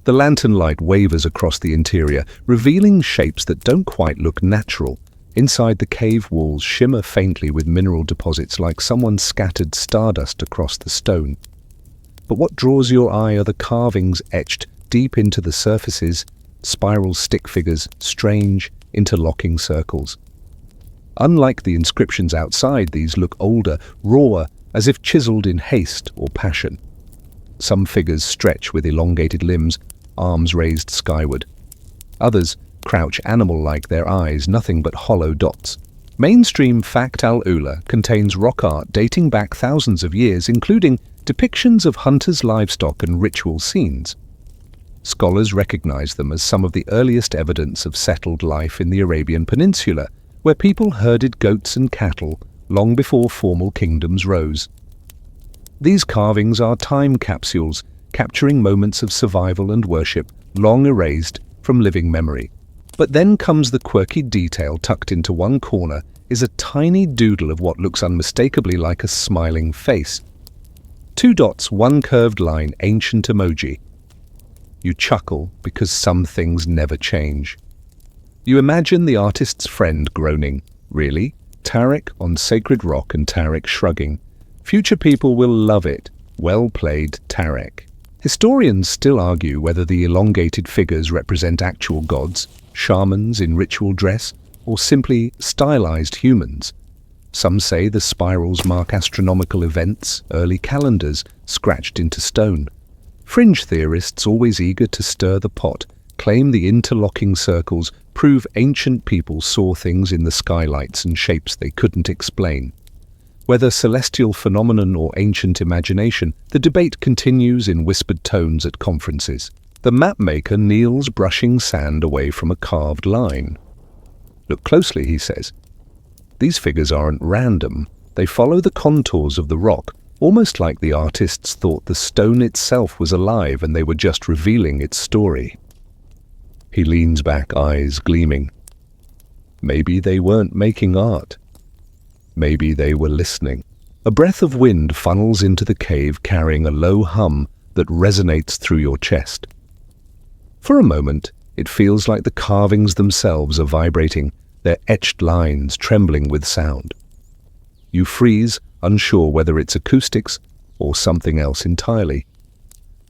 The lantern light wavers across the interior, revealing shapes that don't quite look natural. Inside, the cave walls shimmer faintly with mineral deposits, like someone scattered stardust across the stone. But what draws your eye are the carvings etched deep into the surfaces, spiral stick figures, strange, interlocking circles. Unlike the inscriptions outside, these look older, rawer, as if chiseled in haste or passion. Some figures stretch with elongated limbs, arms raised skyward. Others crouch animal-like, their eyes nothing but hollow dots. Mainstream fact Al-Ula contains rock art dating back thousands of years, including depictions of hunters' livestock and ritual scenes. Scholars recognize them as some of the earliest evidence of settled life in the Arabian Peninsula, where people herded goats and cattle long before formal kingdoms rose. These carvings are time capsules, capturing moments of survival and worship long erased from living memory. But then comes the quirky detail. Tucked into one corner is a tiny doodle of what looks unmistakably like a smiling face. 2 dots, 1 curved line, ancient emoji. You chuckle because some things never change. You imagine the artist's friend groaning, "Really? Tariq on sacred rock," and Tariq shrugging. "Future people will love it. Well played, Tariq." Historians still argue whether the elongated figures represent actual gods, shamans in ritual dress, or simply stylized humans. Some say the spirals mark astronomical events, early calendars scratched into stone. Fringe theorists, always eager to stir the pot, claim the interlocking circles prove ancient people saw things in the skylights and shapes they couldn't explain. Whether celestial phenomenon or ancient imagination, the debate continues in whispered tones at conferences. The mapmaker kneels, brushing sand away from a carved line. "Look closely," he says. "These figures aren't random. They follow the contours of the rock, almost like the artists thought the stone itself was alive and they were just revealing its story." He leans back, eyes gleaming. Maybe they weren't making art. Maybe they were listening. A breath of wind funnels into the cave, carrying a low hum that resonates through your chest. For a moment, it feels like the carvings themselves are vibrating, their etched lines trembling with sound. You freeze, unsure whether it's acoustics or something else entirely.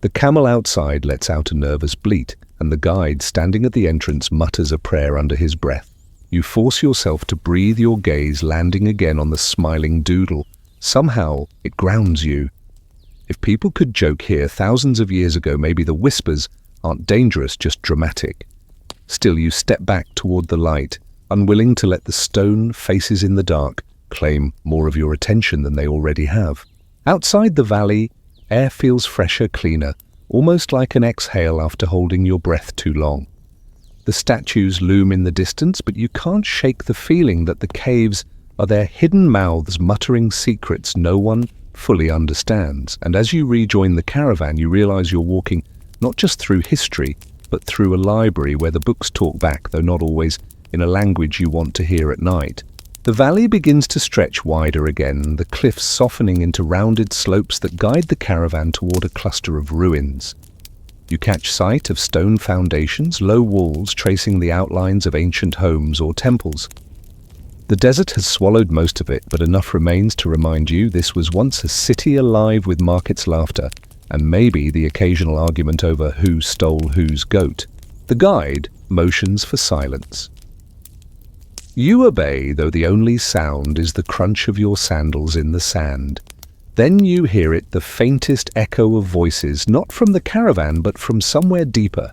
The camel outside lets out a nervous bleat, and the guide standing at the entrance mutters a prayer under his breath. You force yourself to breathe, your gaze landing again on the smiling doodle. Somehow, it grounds you. If people could joke here thousands of years ago, maybe the whispers aren't dangerous, just dramatic. Still, you step back toward the light, unwilling to let the stone faces in the dark claim more of your attention than they already have. Outside the valley, air feels fresher, cleaner, almost like an exhale after holding your breath too long. The statues loom in the distance, but you can't shake the feeling that the caves are their hidden mouths muttering secrets no one fully understands. And as you rejoin the caravan, you realize you're walking not just through history, but through a library where the books talk back, though not always in a language you want to hear at night. The valley begins to stretch wider again, the cliffs softening into rounded slopes that guide the caravan toward a cluster of ruins. You catch sight of stone foundations, low walls tracing the outlines of ancient homes or temples. The desert has swallowed most of it, but enough remains to remind you this was once a city alive with markets, laughter, and maybe the occasional argument over who stole whose goat. The guide motions for silence. You obey, though the only sound is the crunch of your sandals in the sand. Then you hear it, the faintest echo of voices, not from the caravan, but from somewhere deeper.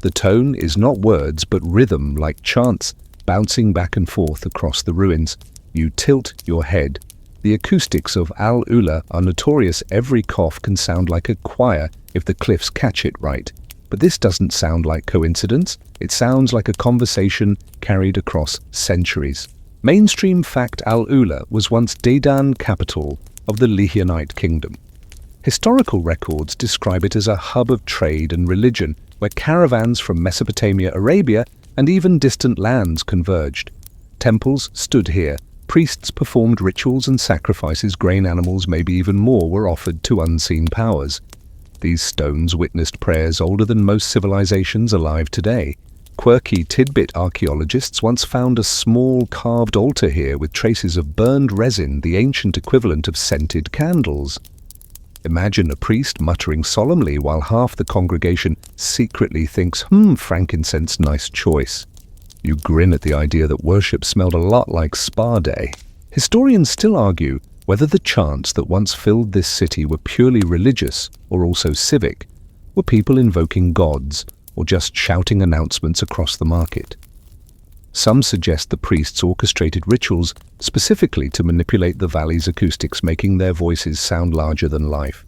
The tone is not words, but rhythm, like chants, bouncing back and forth across the ruins. You tilt your head. The acoustics of Al-Ula are notorious. Every cough can sound like a choir if the cliffs catch it right. But this doesn't sound like coincidence. It sounds like a conversation carried across centuries. Mainstream fact: Al-Ula was once Dedan capital of the Lihyanite kingdom. Historical records describe it as a hub of trade and religion, where caravans from Mesopotamia, Arabia, and even distant lands converged. Temples stood here. Priests performed rituals and sacrifices. Grain animals, maybe even more, were offered to unseen powers. These stones witnessed prayers older than most civilizations alive today. Quirky tidbit: archaeologists once found a small carved altar here with traces of burned resin, the ancient equivalent of scented candles. Imagine a priest muttering solemnly while half the congregation secretly thinks, frankincense, nice choice. You grin at the idea that worship smelled a lot like spa day. Historians still argue whether the chants that once filled this city were purely religious or also civic. Were people invoking gods or just shouting announcements across the market? Some suggest the priests orchestrated rituals specifically to manipulate the valley's acoustics, making their voices sound larger than life.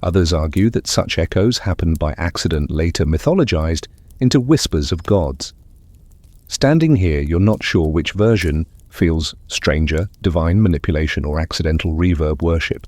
Others argue that such echoes happened by accident, later mythologized into whispers of gods. Standing here, you're not sure which version feels stranger, divine manipulation, or accidental reverb worship.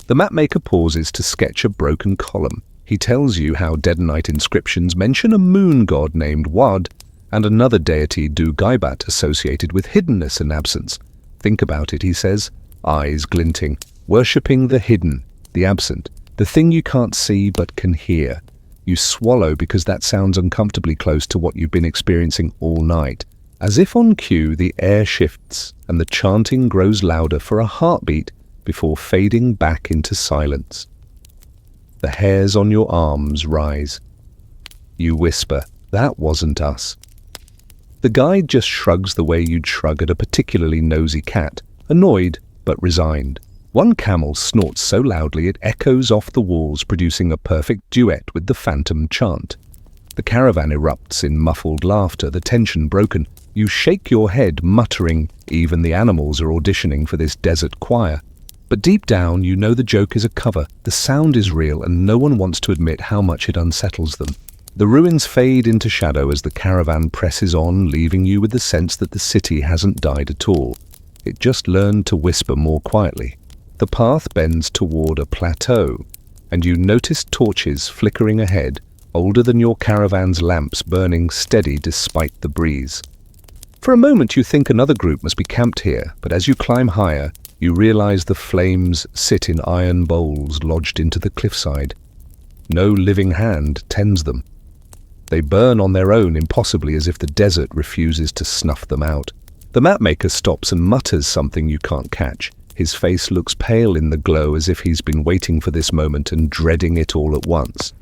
The mapmaker pauses to sketch a broken column. He tells you how Dedanite inscriptions mention a moon god named Wad and another deity, Du-Gaibat, associated with hiddenness and absence. Think about it, he says, eyes glinting, worshipping the hidden, the absent, the thing you can't see but can hear. You swallow because that sounds uncomfortably close to what you've been experiencing all night. As if on cue, the air shifts and the chanting grows louder for a heartbeat before fading back into silence. The hairs on your arms rise. You whisper, "That wasn't us." The guide just shrugs the way you'd shrug at a particularly nosy cat, annoyed but resigned. One camel snorts so loudly it echoes off the walls, producing a perfect duet with the phantom chant. The caravan erupts in muffled laughter, the tension broken. You shake your head, muttering, even the animals are auditioning for this desert choir. But deep down, you know the joke is a cover, the sound is real, and no one wants to admit how much it unsettles them. The ruins fade into shadow as the caravan presses on, leaving you with the sense that the city hasn't died at all. It just learned to whisper more quietly. The path bends toward a plateau, and you notice torches flickering ahead, older than your caravan's lamps, burning steady despite the breeze. For a moment you think another group must be camped here, but as you climb higher, you realize the flames sit in iron bowls lodged into the cliffside. No living hand tends them. They burn on their own, impossibly, as if the desert refuses to snuff them out. The mapmaker stops and mutters something you can't catch. His face looks pale in the glow, as if he's been waiting for this moment and dreading it all at once.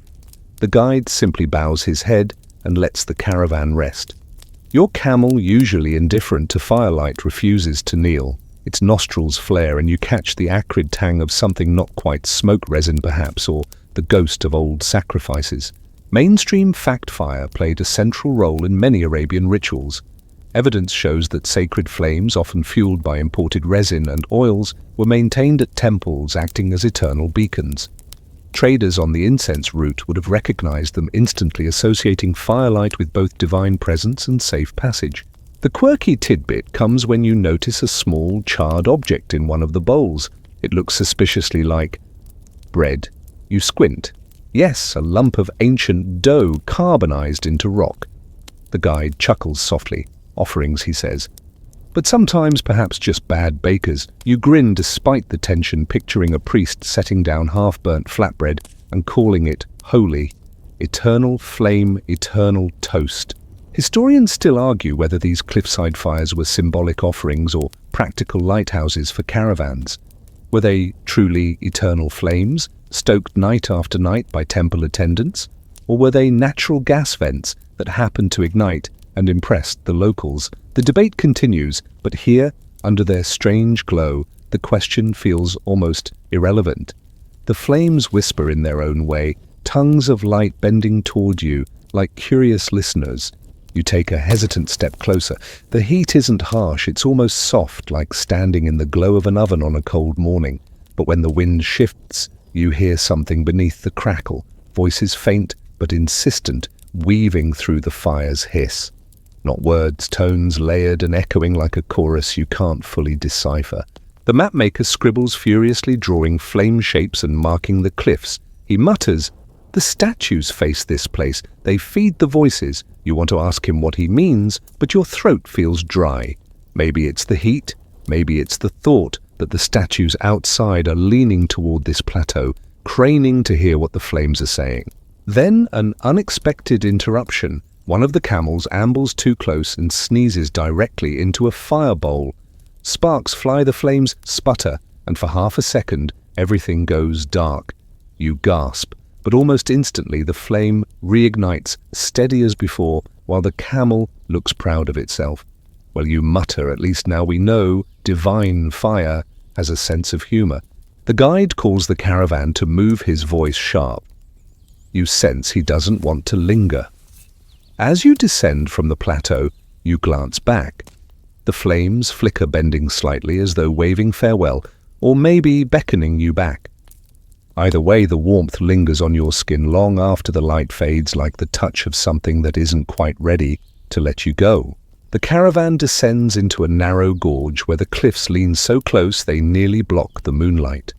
The guide simply bows his head and lets the caravan rest. Your camel, usually indifferent to firelight, refuses to kneel. Its nostrils flare and you catch the acrid tang of something not quite smoke resin perhaps, or the ghost of old sacrifices. Mainstream fact fire played a central role in many Arabian rituals. Evidence shows that sacred flames, often fueled by imported resin and oils, were maintained at temples, acting as eternal beacons. Traders on the incense route would have recognized them instantly, associating firelight with both divine presence and safe passage. The quirky tidbit comes when you notice a small, charred object in one of the bowls. It looks suspiciously like bread. You squint. Yes, a lump of ancient dough carbonized into rock. The guide chuckles softly. Offerings, he says. But sometimes perhaps just bad bakers. You grin despite the tension, picturing a priest setting down half-burnt flatbread and calling it holy. Eternal flame, eternal toast. Historians still argue whether these cliffside fires were symbolic offerings or practical lighthouses for caravans. Were they truly eternal flames, stoked night after night by temple attendants? Or were they natural gas vents that happened to ignite and impressed the locals? The debate continues, but here, under their strange glow, the question feels almost irrelevant. The flames whisper in their own way, tongues of light bending toward you like curious listeners. You take a hesitant step closer. The heat isn't harsh, it's almost soft, like standing in the glow of an oven on a cold morning. But when the wind shifts, you hear something beneath the crackle, voices faint but insistent, weaving through the fire's hiss. Not words, tones layered and echoing like a chorus you can't fully decipher. The mapmaker scribbles furiously, drawing flame shapes and marking the cliffs. He mutters, "The statues face this place. They feed the voices." You want to ask him what he means, but your throat feels dry. Maybe it's the heat, maybe it's the thought that the statues outside are leaning toward this plateau, craning to hear what the flames are saying. Then an unexpected interruption. One of the camels ambles too close and sneezes directly into a fire bowl. Sparks fly, the flames sputter, and for half a second, everything goes dark. You gasp, but almost instantly the flame reignites, steady as before, while the camel looks proud of itself. Well, you mutter, "At least now we know divine fire has a sense of humor." The guide calls the caravan to move, his voice sharp. You sense he doesn't want to linger. As you descend from the plateau, You glance back. The flames flicker, bending slightly as though waving farewell, or maybe beckoning you back. Either way, the warmth lingers on your skin long after the light fades, like the touch of something that isn't quite ready to let you go. The caravan descends into a narrow gorge where the cliffs lean so close they nearly block the moonlight.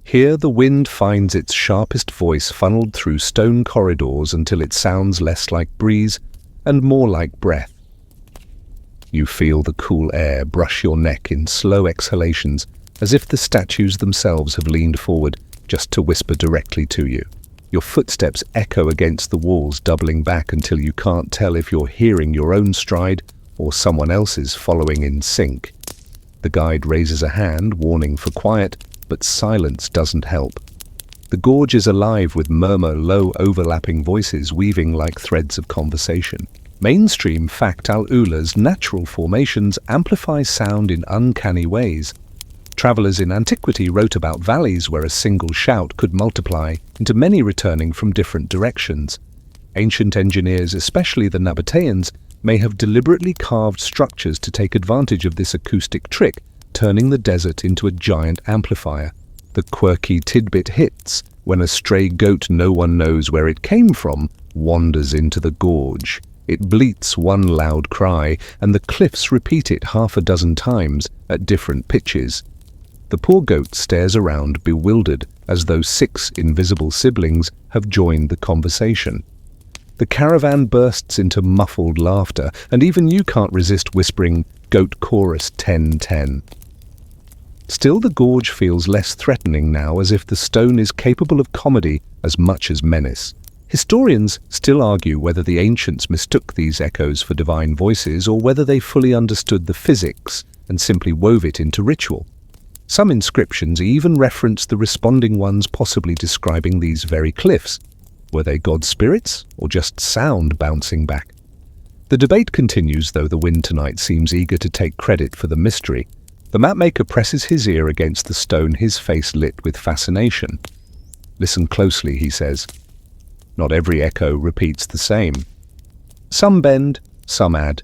Here the wind finds its sharpest voice, funneled through stone corridors until it sounds less like breeze and more like breath. You feel the cool air brush your neck in slow exhalations, as if the statues themselves have leaned forward just to whisper directly to you. Your footsteps echo against the walls, doubling back until you can't tell if you're hearing your own stride or someone else's following in sync. The guide raises a hand, warning for quiet, but silence doesn't help. The gorge is alive with murmur, low overlapping voices weaving like threads of conversation. Mainstream fact: Al-Ula's natural formations amplify sound in uncanny ways. Travelers in antiquity wrote about valleys where a single shout could multiply into many returning from different directions. Ancient engineers, especially the Nabateans, may have deliberately carved structures to take advantage of this acoustic trick, turning the desert into a giant amplifier. The quirky tidbit hits when a stray goat no one knows where it came from wanders into the gorge. It bleats one loud cry, and the cliffs repeat it half a dozen times at different pitches. The poor goat stares around, bewildered, as though 6 invisible siblings have joined the conversation. The caravan bursts into muffled laughter, and even you can't resist whispering, "Goat chorus 10-10." Still, the gorge feels less threatening now, as if the stone is capable of comedy as much as menace. Historians still argue whether the ancients mistook these echoes for divine voices, or whether they fully understood the physics and simply wove it into ritual. Some inscriptions even reference the responding ones possibly describing these very cliffs. Were they god spirits, or just sound bouncing back? The debate continues, though the wind tonight seems eager to take credit for the mystery. The mapmaker presses his ear against the stone, his face lit with fascination. "Listen closely," he says. Not every echo repeats the same. Some bend, some add.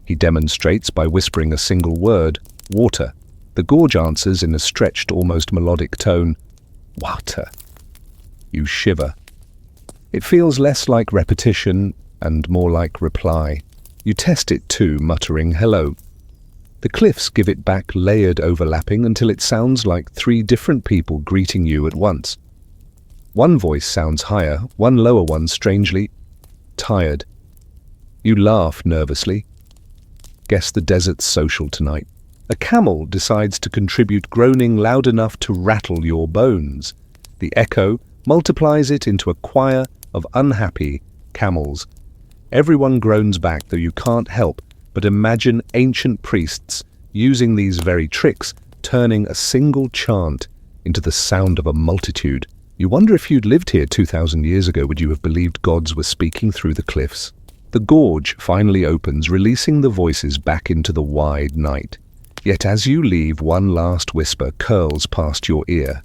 He demonstrates by whispering a single word, "water." The gorge answers in a stretched, almost melodic tone, "Water." You shiver. It feels less like repetition and more like reply. You test it too, muttering, "Hello." The cliffs give it back, layered, overlapping, until it sounds like 3 different people greeting you at once. One voice sounds higher, one lower, one strangely tired. You laugh nervously. Guess the desert's social tonight. A camel decides to contribute, groaning loud enough to rattle your bones. The echo multiplies it into a choir of unhappy camels. Everyone groans back, though you can't help but imagine ancient priests using these very tricks, turning a single chant into the sound of a multitude. You wonder, if you'd lived here 2,000 years ago, would you have believed gods were speaking through the cliffs? The gorge finally opens, releasing the voices back into the wide night. Yet as you leave, one last whisper curls past your ear.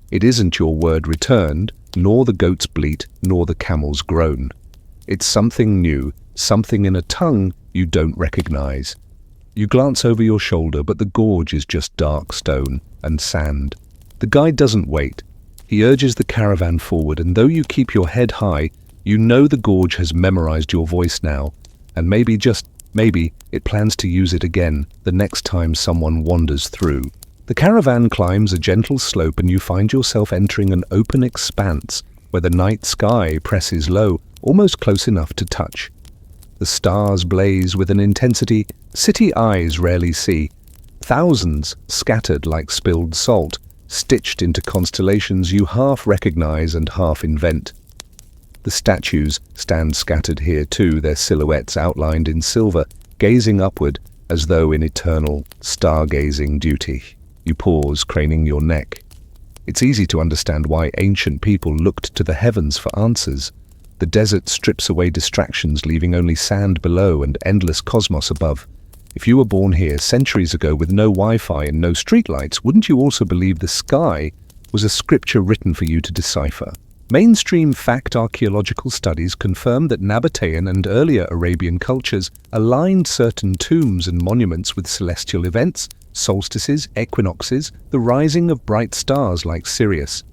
It isn't your word returned, nor the goat's bleat, nor the camel's groan. It's something new, something in a tongue you don't recognize. You glance over your shoulder, but the gorge is just dark stone and sand. The guide doesn't wait. He urges the caravan forward, and though you keep your head high, you know the gorge has memorized your voice now, and maybe, just maybe, it plans to use it again the next time someone wanders through. The caravan climbs a gentle slope, and you find yourself entering an open expanse where the night sky presses low, almost close enough to touch. The stars blaze with an intensity city eyes rarely see. Thousands scattered like spilled salt, stitched into constellations you half recognize and half invent. The statues stand scattered here too, their silhouettes outlined in silver, gazing upward as though in eternal stargazing duty. You pause, craning your neck. It's easy to understand why ancient people looked to the heavens for answers. The desert strips away distractions, leaving only sand below and endless cosmos above. If you were born here centuries ago with no Wi-Fi and no streetlights, wouldn't you also believe the sky was a scripture written for you to decipher? Mainstream fact archaeological studies confirm that Nabatean and earlier Arabian cultures aligned certain tombs and monuments with celestial events, solstices, equinoxes, the rising of bright stars like Sirius.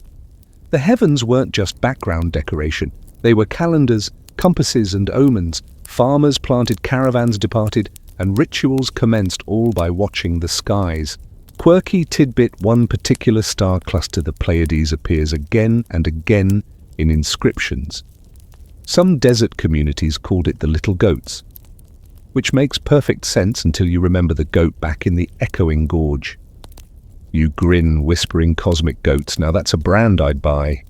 The heavens weren't just background decoration. They were calendars, compasses and omens. Farmers planted, caravans departed, and rituals commenced, all by watching the skies. Quirky tidbit: one particular star cluster, the Pleiades, appears again and again in inscriptions. Some desert communities called it the Little Goats, which makes perfect sense until you remember the goat back in the echoing gorge. You grin, whispering cosmic goats. Now that's a brand I'd buy.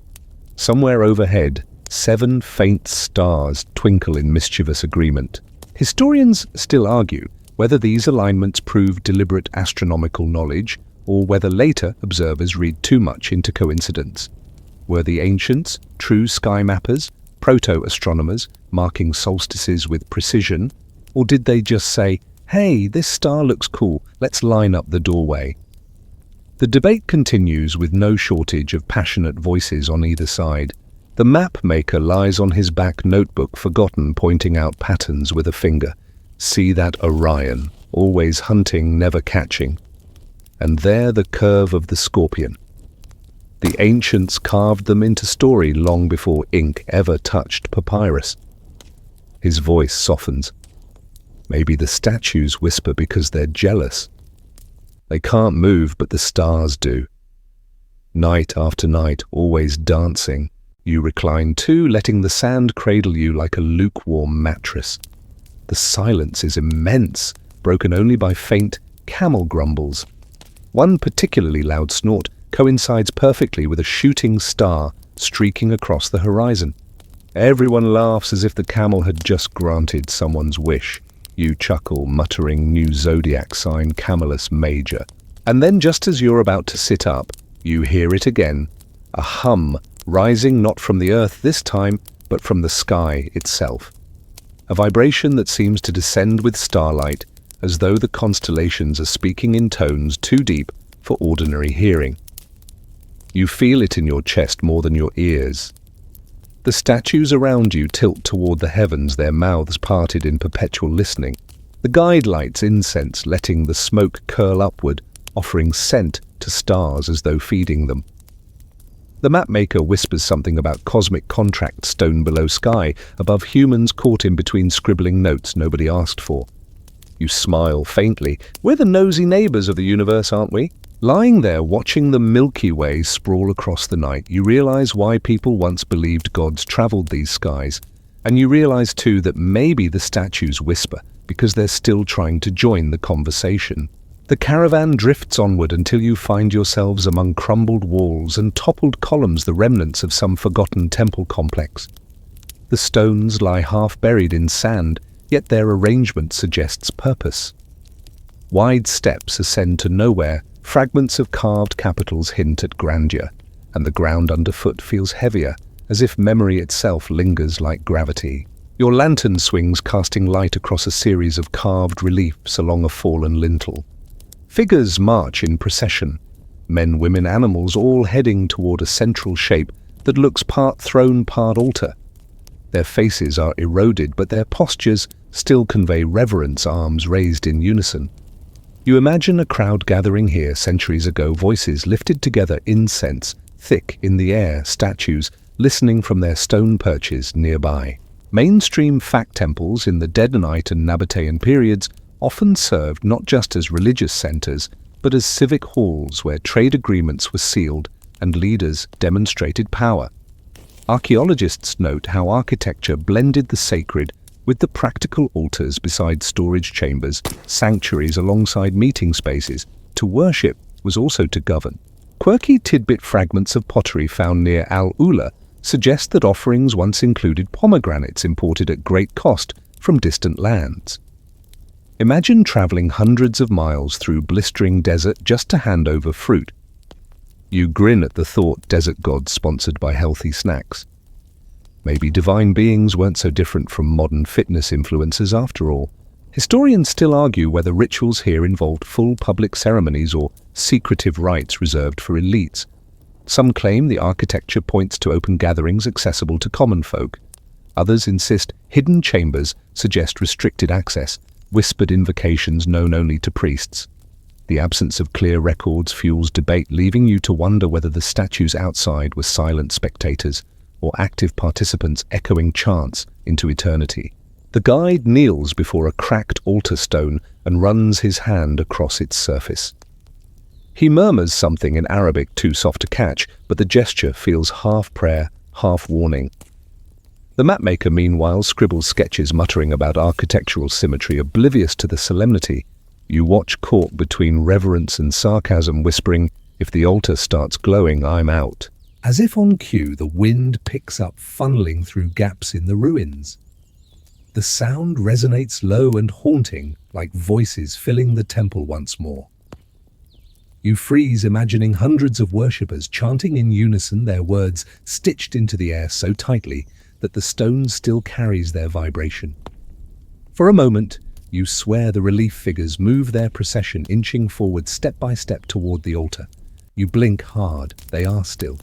Somewhere overhead, 7 faint stars twinkle in mischievous agreement. Historians still argue whether these alignments prove deliberate astronomical knowledge or whether later observers read too much into coincidence. Were the ancients true sky mappers, proto-astronomers, marking solstices with precision? Or did they just say, "Hey, this star looks cool, let's line up the doorway"? The debate continues with no shortage of passionate voices on either side. The map maker lies on his back notebook, forgotten, pointing out patterns with a finger. See that Orion, always hunting, never catching. And there the curve of the scorpion. The ancients carved them into story long before ink ever touched papyrus. His voice softens. Maybe the statues whisper because they're jealous. They can't move, but the stars do. Night after night, always dancing. You recline too, letting the sand cradle you like a lukewarm mattress. The silence is immense, broken only by faint camel grumbles. One particularly loud snort coincides perfectly with a shooting star streaking across the horizon. Everyone laughs as if the camel had just granted someone's wish. You chuckle, muttering new zodiac sign, Camelus Major. And then, just as you're about to sit up, you hear it again, a hum rising not from the earth this time, but from the sky itself. A vibration that seems to descend with starlight, as though the constellations are speaking in tones too deep for ordinary hearing. You feel it in your chest more than your ears. The statues around you tilt toward the heavens, their mouths parted in perpetual listening. The guide lights incense, letting the smoke curl upward, offering scent to stars as though feeding them. The mapmaker whispers something about cosmic contract, stone below sky, above humans caught in between scribbling notes nobody asked for. You smile faintly. We're the nosy neighbors of the universe, aren't we? Lying there watching the Milky Way sprawl across the night, you realize why people once believed gods traveled these skies. And you realize too that maybe the statues whisper because they're still trying to join the conversation. The caravan drifts onward until you find yourselves among crumbled walls and toppled columns, the remnants of some forgotten temple complex. The stones lie half buried in sand, yet their arrangement suggests purpose. Wide steps ascend to nowhere, fragments of carved capitals hint at grandeur, and the ground underfoot feels heavier, as if memory itself lingers like gravity. Your lantern swings, casting light across a series of carved reliefs along a fallen lintel. Figures march in procession, men, women, animals, all heading toward a central shape that looks part throne, part altar. Their faces are eroded, but their postures still convey reverence, arms raised in unison. You imagine a crowd gathering here centuries ago, voices lifted together, incense thick in the air, statues listening from their stone perches nearby. Mainstream fact temples in the Dedanite and Nabatean periods often served not just as religious centers, but as civic halls where trade agreements were sealed and leaders demonstrated power. Archaeologists note how architecture blended the sacred with the practical altars beside storage chambers, sanctuaries alongside meeting spaces. To worship was also to govern. Quirky tidbit fragments of pottery found near Al-Ula suggest that offerings once included pomegranates imported at great cost from distant lands. Imagine traveling hundreds of miles through blistering desert just to hand over fruit. You grin at the thought, desert gods sponsored by healthy snacks. Maybe divine beings weren't so different from modern fitness influencers after all. Historians still argue whether rituals here involved full public ceremonies or secretive rites reserved for elites. Some claim the architecture points to open gatherings accessible to common folk. Others insist hidden chambers suggest restricted access, whispered invocations known only to priests. The absence of clear records fuels debate, leaving you to wonder whether the statues outside were silent spectators or active participants echoing chants into eternity. The guide kneels before a cracked altar stone and runs his hand across its surface. He murmurs something in Arabic too soft to catch, but the gesture feels half prayer, half warning. The mapmaker, meanwhile, scribbles sketches muttering about architectural symmetry, oblivious to the solemnity. You watch, caught between reverence and sarcasm, whispering, "If the altar starts glowing, I'm out." As if on cue, the wind picks up, funneling through gaps in the ruins. The sound resonates low and haunting, like voices filling the temple once more. You freeze, imagining hundreds of worshippers chanting in unison, their words stitched into the air so tightly that the stone still carries their vibration. For a moment, you swear the relief figures move their procession, inching forward step by step toward the altar. You blink hard, they are still.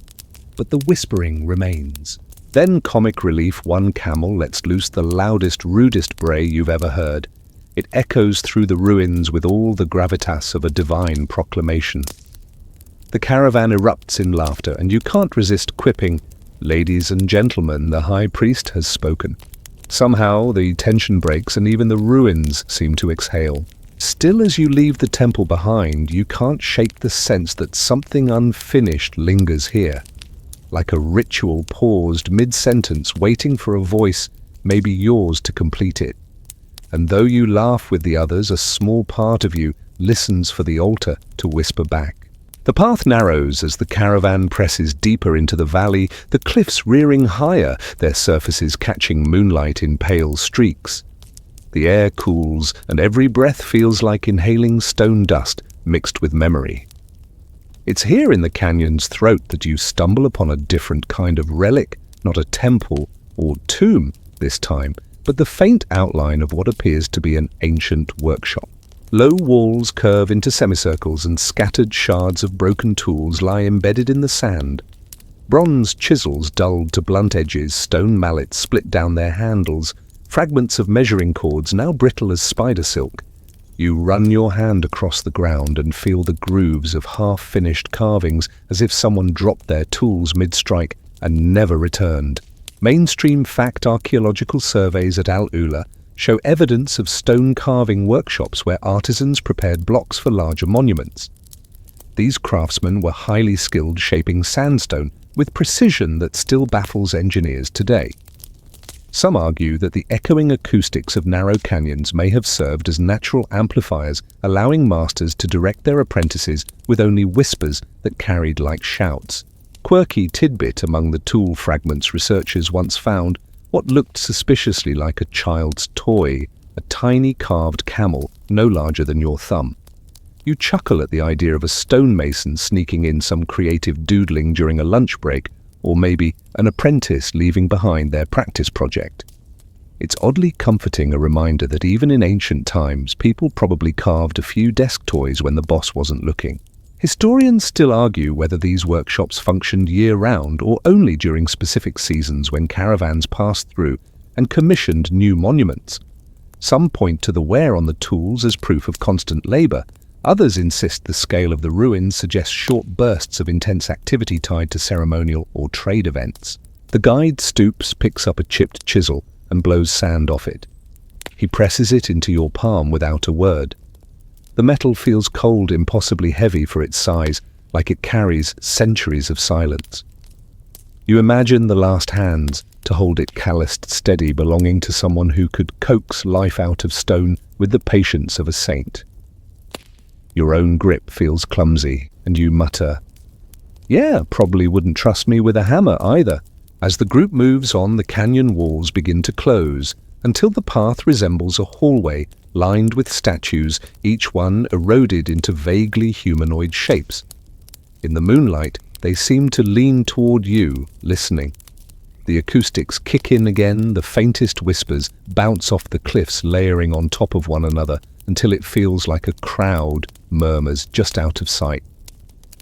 But the whispering remains. Then, comic relief, one camel lets loose the loudest, rudest bray you've ever heard. It echoes through the ruins with all the gravitas of a divine proclamation. The caravan erupts in laughter, and you can't resist quipping, "Ladies and gentlemen, the high priest has spoken." Somehow, the tension breaks, and even the ruins seem to exhale. Still, as you leave the temple behind, you can't shake the sense that something unfinished lingers here. Like a ritual paused mid-sentence, waiting for a voice, maybe yours, to complete it. And though you laugh with the others, a small part of you listens for the altar to whisper back. The path narrows as the caravan presses deeper into the valley, the cliffs rearing higher, their surfaces catching moonlight in pale streaks. The air cools, and every breath feels like inhaling stone dust mixed with memory. It's here in the canyon's throat that you stumble upon a different kind of relic, not a temple or tomb this time, but the faint outline of what appears to be an ancient workshop. Low walls curve into semicircles, and scattered shards of broken tools lie embedded in the sand. Bronze chisels dulled to blunt edges, stone mallets split down their handles, fragments of measuring cords now brittle as spider silk. You run your hand across the ground and feel the grooves of half-finished carvings, as if someone dropped their tools mid-strike and never returned. Mainstream fact archaeological surveys at Al-Ula show evidence of stone carving workshops where artisans prepared blocks for larger monuments. These craftsmen were highly skilled, shaping sandstone with precision that still baffles engineers today. Some argue that the echoing acoustics of narrow canyons may have served as natural amplifiers, allowing masters to direct their apprentices with only whispers that carried like shouts. Quirky tidbit among the tool fragments, researchers once found what looked suspiciously like a child's toy, a tiny carved camel no larger than your thumb. You chuckle at the idea of a stonemason sneaking in some creative doodling during a lunch break, or maybe an apprentice leaving behind their practice project. It's oddly comforting, a reminder that even in ancient times, people probably carved a few desk toys when the boss wasn't looking. Historians still argue whether these workshops functioned year-round or only during specific seasons when caravans passed through and commissioned new monuments. Some point to the wear on the tools as proof of constant labor. Others insist the scale of the ruins suggests short bursts of intense activity tied to ceremonial or trade events. The guide stoops, picks up a chipped chisel, and blows sand off it. He presses it into your palm without a word. The metal feels cold, impossibly heavy for its size, like it carries centuries of silence. You imagine the last hands to hold it calloused steady, belonging to someone who could coax life out of stone with the patience of a saint. Your own grip feels clumsy, and you mutter, "Yeah, probably wouldn't trust me with a hammer either." As the group moves on, the canyon walls begin to close, until the path resembles a hallway lined with statues, each one eroded into vaguely humanoid shapes. In the moonlight, they seem to lean toward you, listening. The acoustics kick in again, the faintest whispers bounce off the cliffs, layering on top of one another, until it feels like a crowd murmurs just out of sight.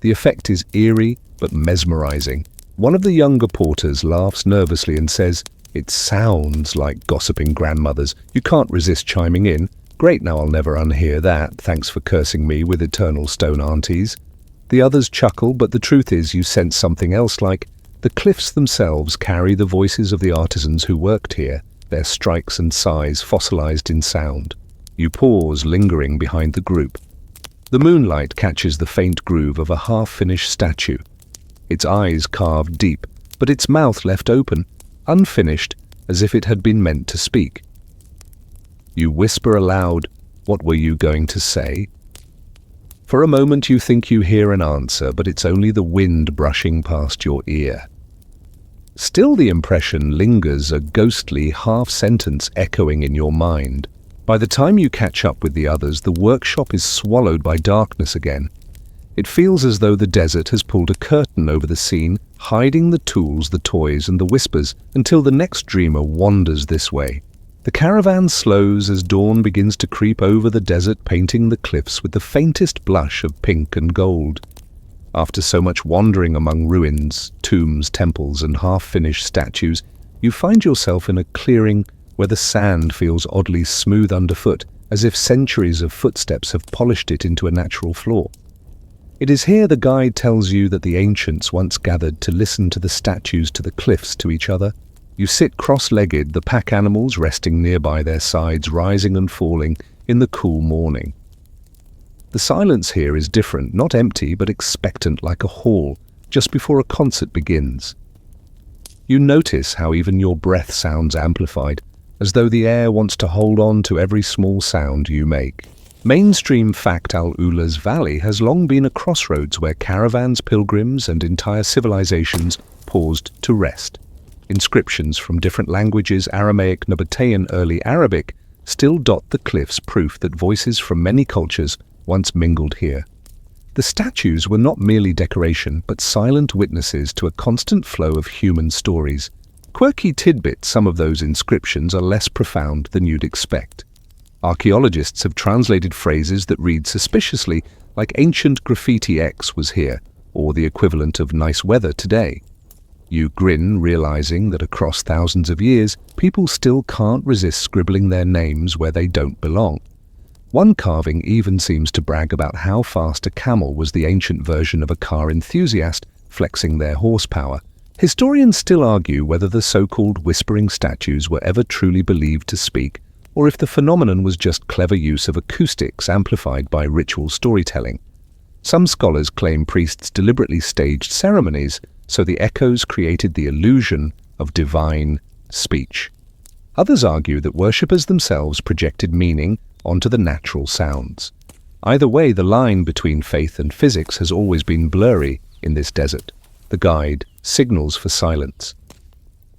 The effect is eerie, but mesmerizing. One of the younger porters laughs nervously and says, "It sounds like gossiping grandmothers. You can't resist chiming in. Great, now I'll never unhear that. Thanks for cursing me with eternal stone aunties." The others chuckle, but the truth is you sense something else, like the cliffs themselves carry the voices of the artisans who worked here, their strikes and sighs fossilized in sound. You pause, lingering behind the group. The moonlight catches the faint groove of a half-finished statue. Its eyes carved deep, but its mouth left open, unfinished, as if it had been meant to speak. You whisper aloud, "What were you going to say?" For a moment you think you hear an answer, but it's only the wind brushing past your ear. Still the impression lingers, a ghostly half-sentence echoing in your mind. By the time you catch up with the others, the workshop is swallowed by darkness again. It feels as though the desert has pulled a curtain over the scene, hiding the tools, the toys, and the whispers, until the next dreamer wanders this way. The caravan slows as dawn begins to creep over the desert, painting the cliffs with the faintest blush of pink and gold. After so much wandering among ruins, tombs, temples, and half-finished statues, you find yourself in a clearing where the sand feels oddly smooth underfoot, as if centuries of footsteps have polished it into a natural floor. It is here the guide tells you that the ancients once gathered to listen to the statues, to the cliffs, to each other. You sit cross-legged, the pack animals resting nearby, their sides rising and falling in the cool morning. The silence here is different, not empty, but expectant, like a hall, just before a concert begins. You notice how even your breath sounds amplified, as though the air wants to hold on to every small sound you make. Mainstream fact, Al-Ula's valley has long been a crossroads where caravans, pilgrims, and entire civilizations paused to rest. Inscriptions from different languages, Aramaic, Nabatean, early Arabic, still dot the cliffs, proof that voices from many cultures once mingled here. The statues were not merely decoration, but silent witnesses to a constant flow of human stories. Quirky tidbits, some of those inscriptions are less profound than you'd expect. Archaeologists have translated phrases that read suspiciously like "ancient graffiti X was here," or the equivalent of "nice weather today." You grin, realizing that across thousands of years, people still can't resist scribbling their names where they don't belong. One carving even seems to brag about how fast a camel was the ancient version of a car enthusiast, flexing their horsepower. Historians still argue whether the so-called whispering statues were ever truly believed to speak, or if the phenomenon was just clever use of acoustics amplified by ritual storytelling. Some scholars claim priests deliberately staged ceremonies so the echoes created the illusion of divine speech. Others argue that worshippers themselves projected meaning onto the natural sounds. Either way, the line between faith and physics has always been blurry in this desert. The guide signals for silence.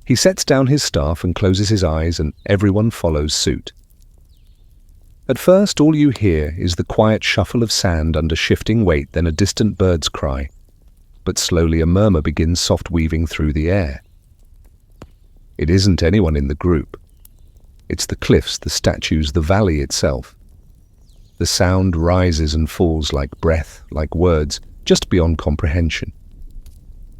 He sets down his staff and closes his eyes, and everyone follows suit. At first, all you hear is the quiet shuffle of sand under shifting weight, then a distant bird's cry. But slowly a murmur begins soft weaving through the air. It isn't anyone in the group. It's the cliffs, the statues, the valley itself. The sound rises and falls like breath, like words, just beyond comprehension.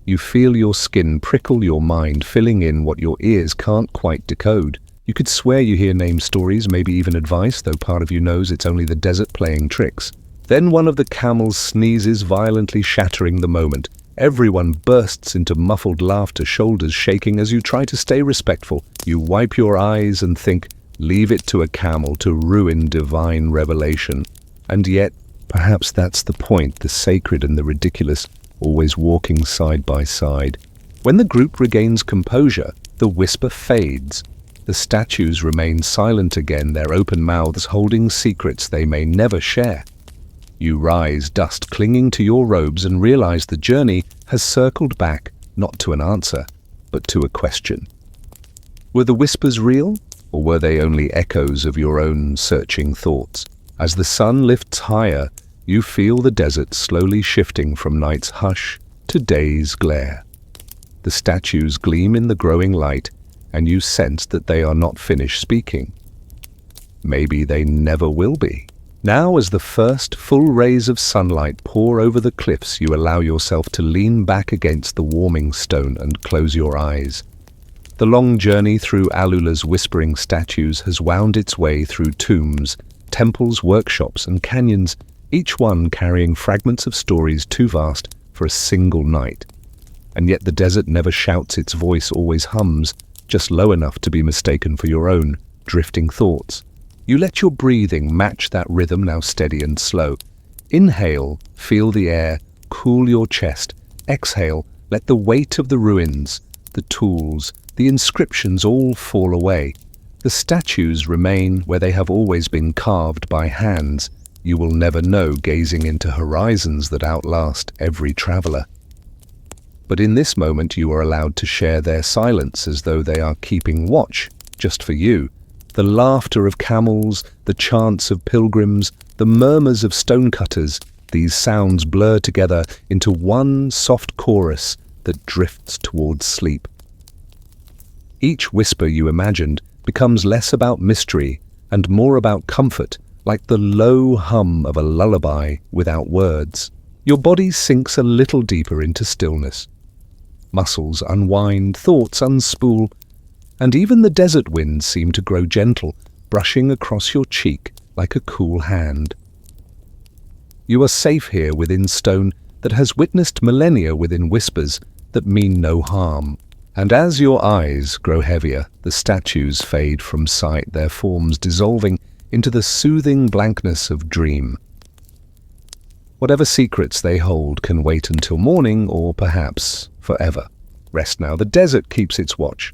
You feel your skin prickle, your mind filling in what your ears can't quite decode. You could swear you hear name stories, maybe even advice, though part of you knows it's only the desert playing tricks. Then one of the camels sneezes, violently shattering the moment. Everyone bursts into muffled laughter, shoulders shaking. As you try to stay respectful, you wipe your eyes and think, leave it to a camel to ruin divine revelation. And yet, perhaps that's the point, the sacred and the ridiculous, always walking side by side. When the group regains composure, the whisper fades. The statues remain silent again, their open mouths holding secrets they may never share. You rise, dust clinging to your robes, and realize the journey has circled back, not to an answer, but to a question. Were the whispers real, or were they only echoes of your own searching thoughts? As the sun lifts higher, you feel the desert slowly shifting from night's hush to day's glare. The statues gleam in the growing light, and you sense that they are not finished speaking. Maybe they never will be. Now, as the first full rays of sunlight pour over the cliffs, you allow yourself to lean back against the warming stone and close your eyes. The long journey through Al-Ula's whispering statues has wound its way through tombs, temples, workshops, and canyons, each one carrying fragments of stories too vast for a single night. And yet the desert never shouts, its voice always hums, just low enough to be mistaken for your own drifting thoughts. You let your breathing match that rhythm, now steady and slow. Inhale, feel the air, cool your chest. Exhale, let the weight of the ruins, the tools, the inscriptions all fall away. The statues remain where they have always been, carved by hands you will never know, gazing into horizons that outlast every traveler. But in this moment you are allowed to share their silence, as though they are keeping watch just for you. The laughter of camels, the chants of pilgrims, the murmurs of stonecutters, these sounds blur together into one soft chorus that drifts towards sleep. Each whisper you imagined becomes less about mystery and more about comfort, like the low hum of a lullaby without words. Your body sinks a little deeper into stillness. Muscles unwind, thoughts unspool, and even the desert winds seem to grow gentle, brushing across your cheek like a cool hand. You are safe here within stone that has witnessed millennia, within whispers that mean no harm. And as your eyes grow heavier, the statues fade from sight, their forms dissolving into the soothing blankness of dream. Whatever secrets they hold can wait until morning, or perhaps forever. Rest now, the desert keeps its watch.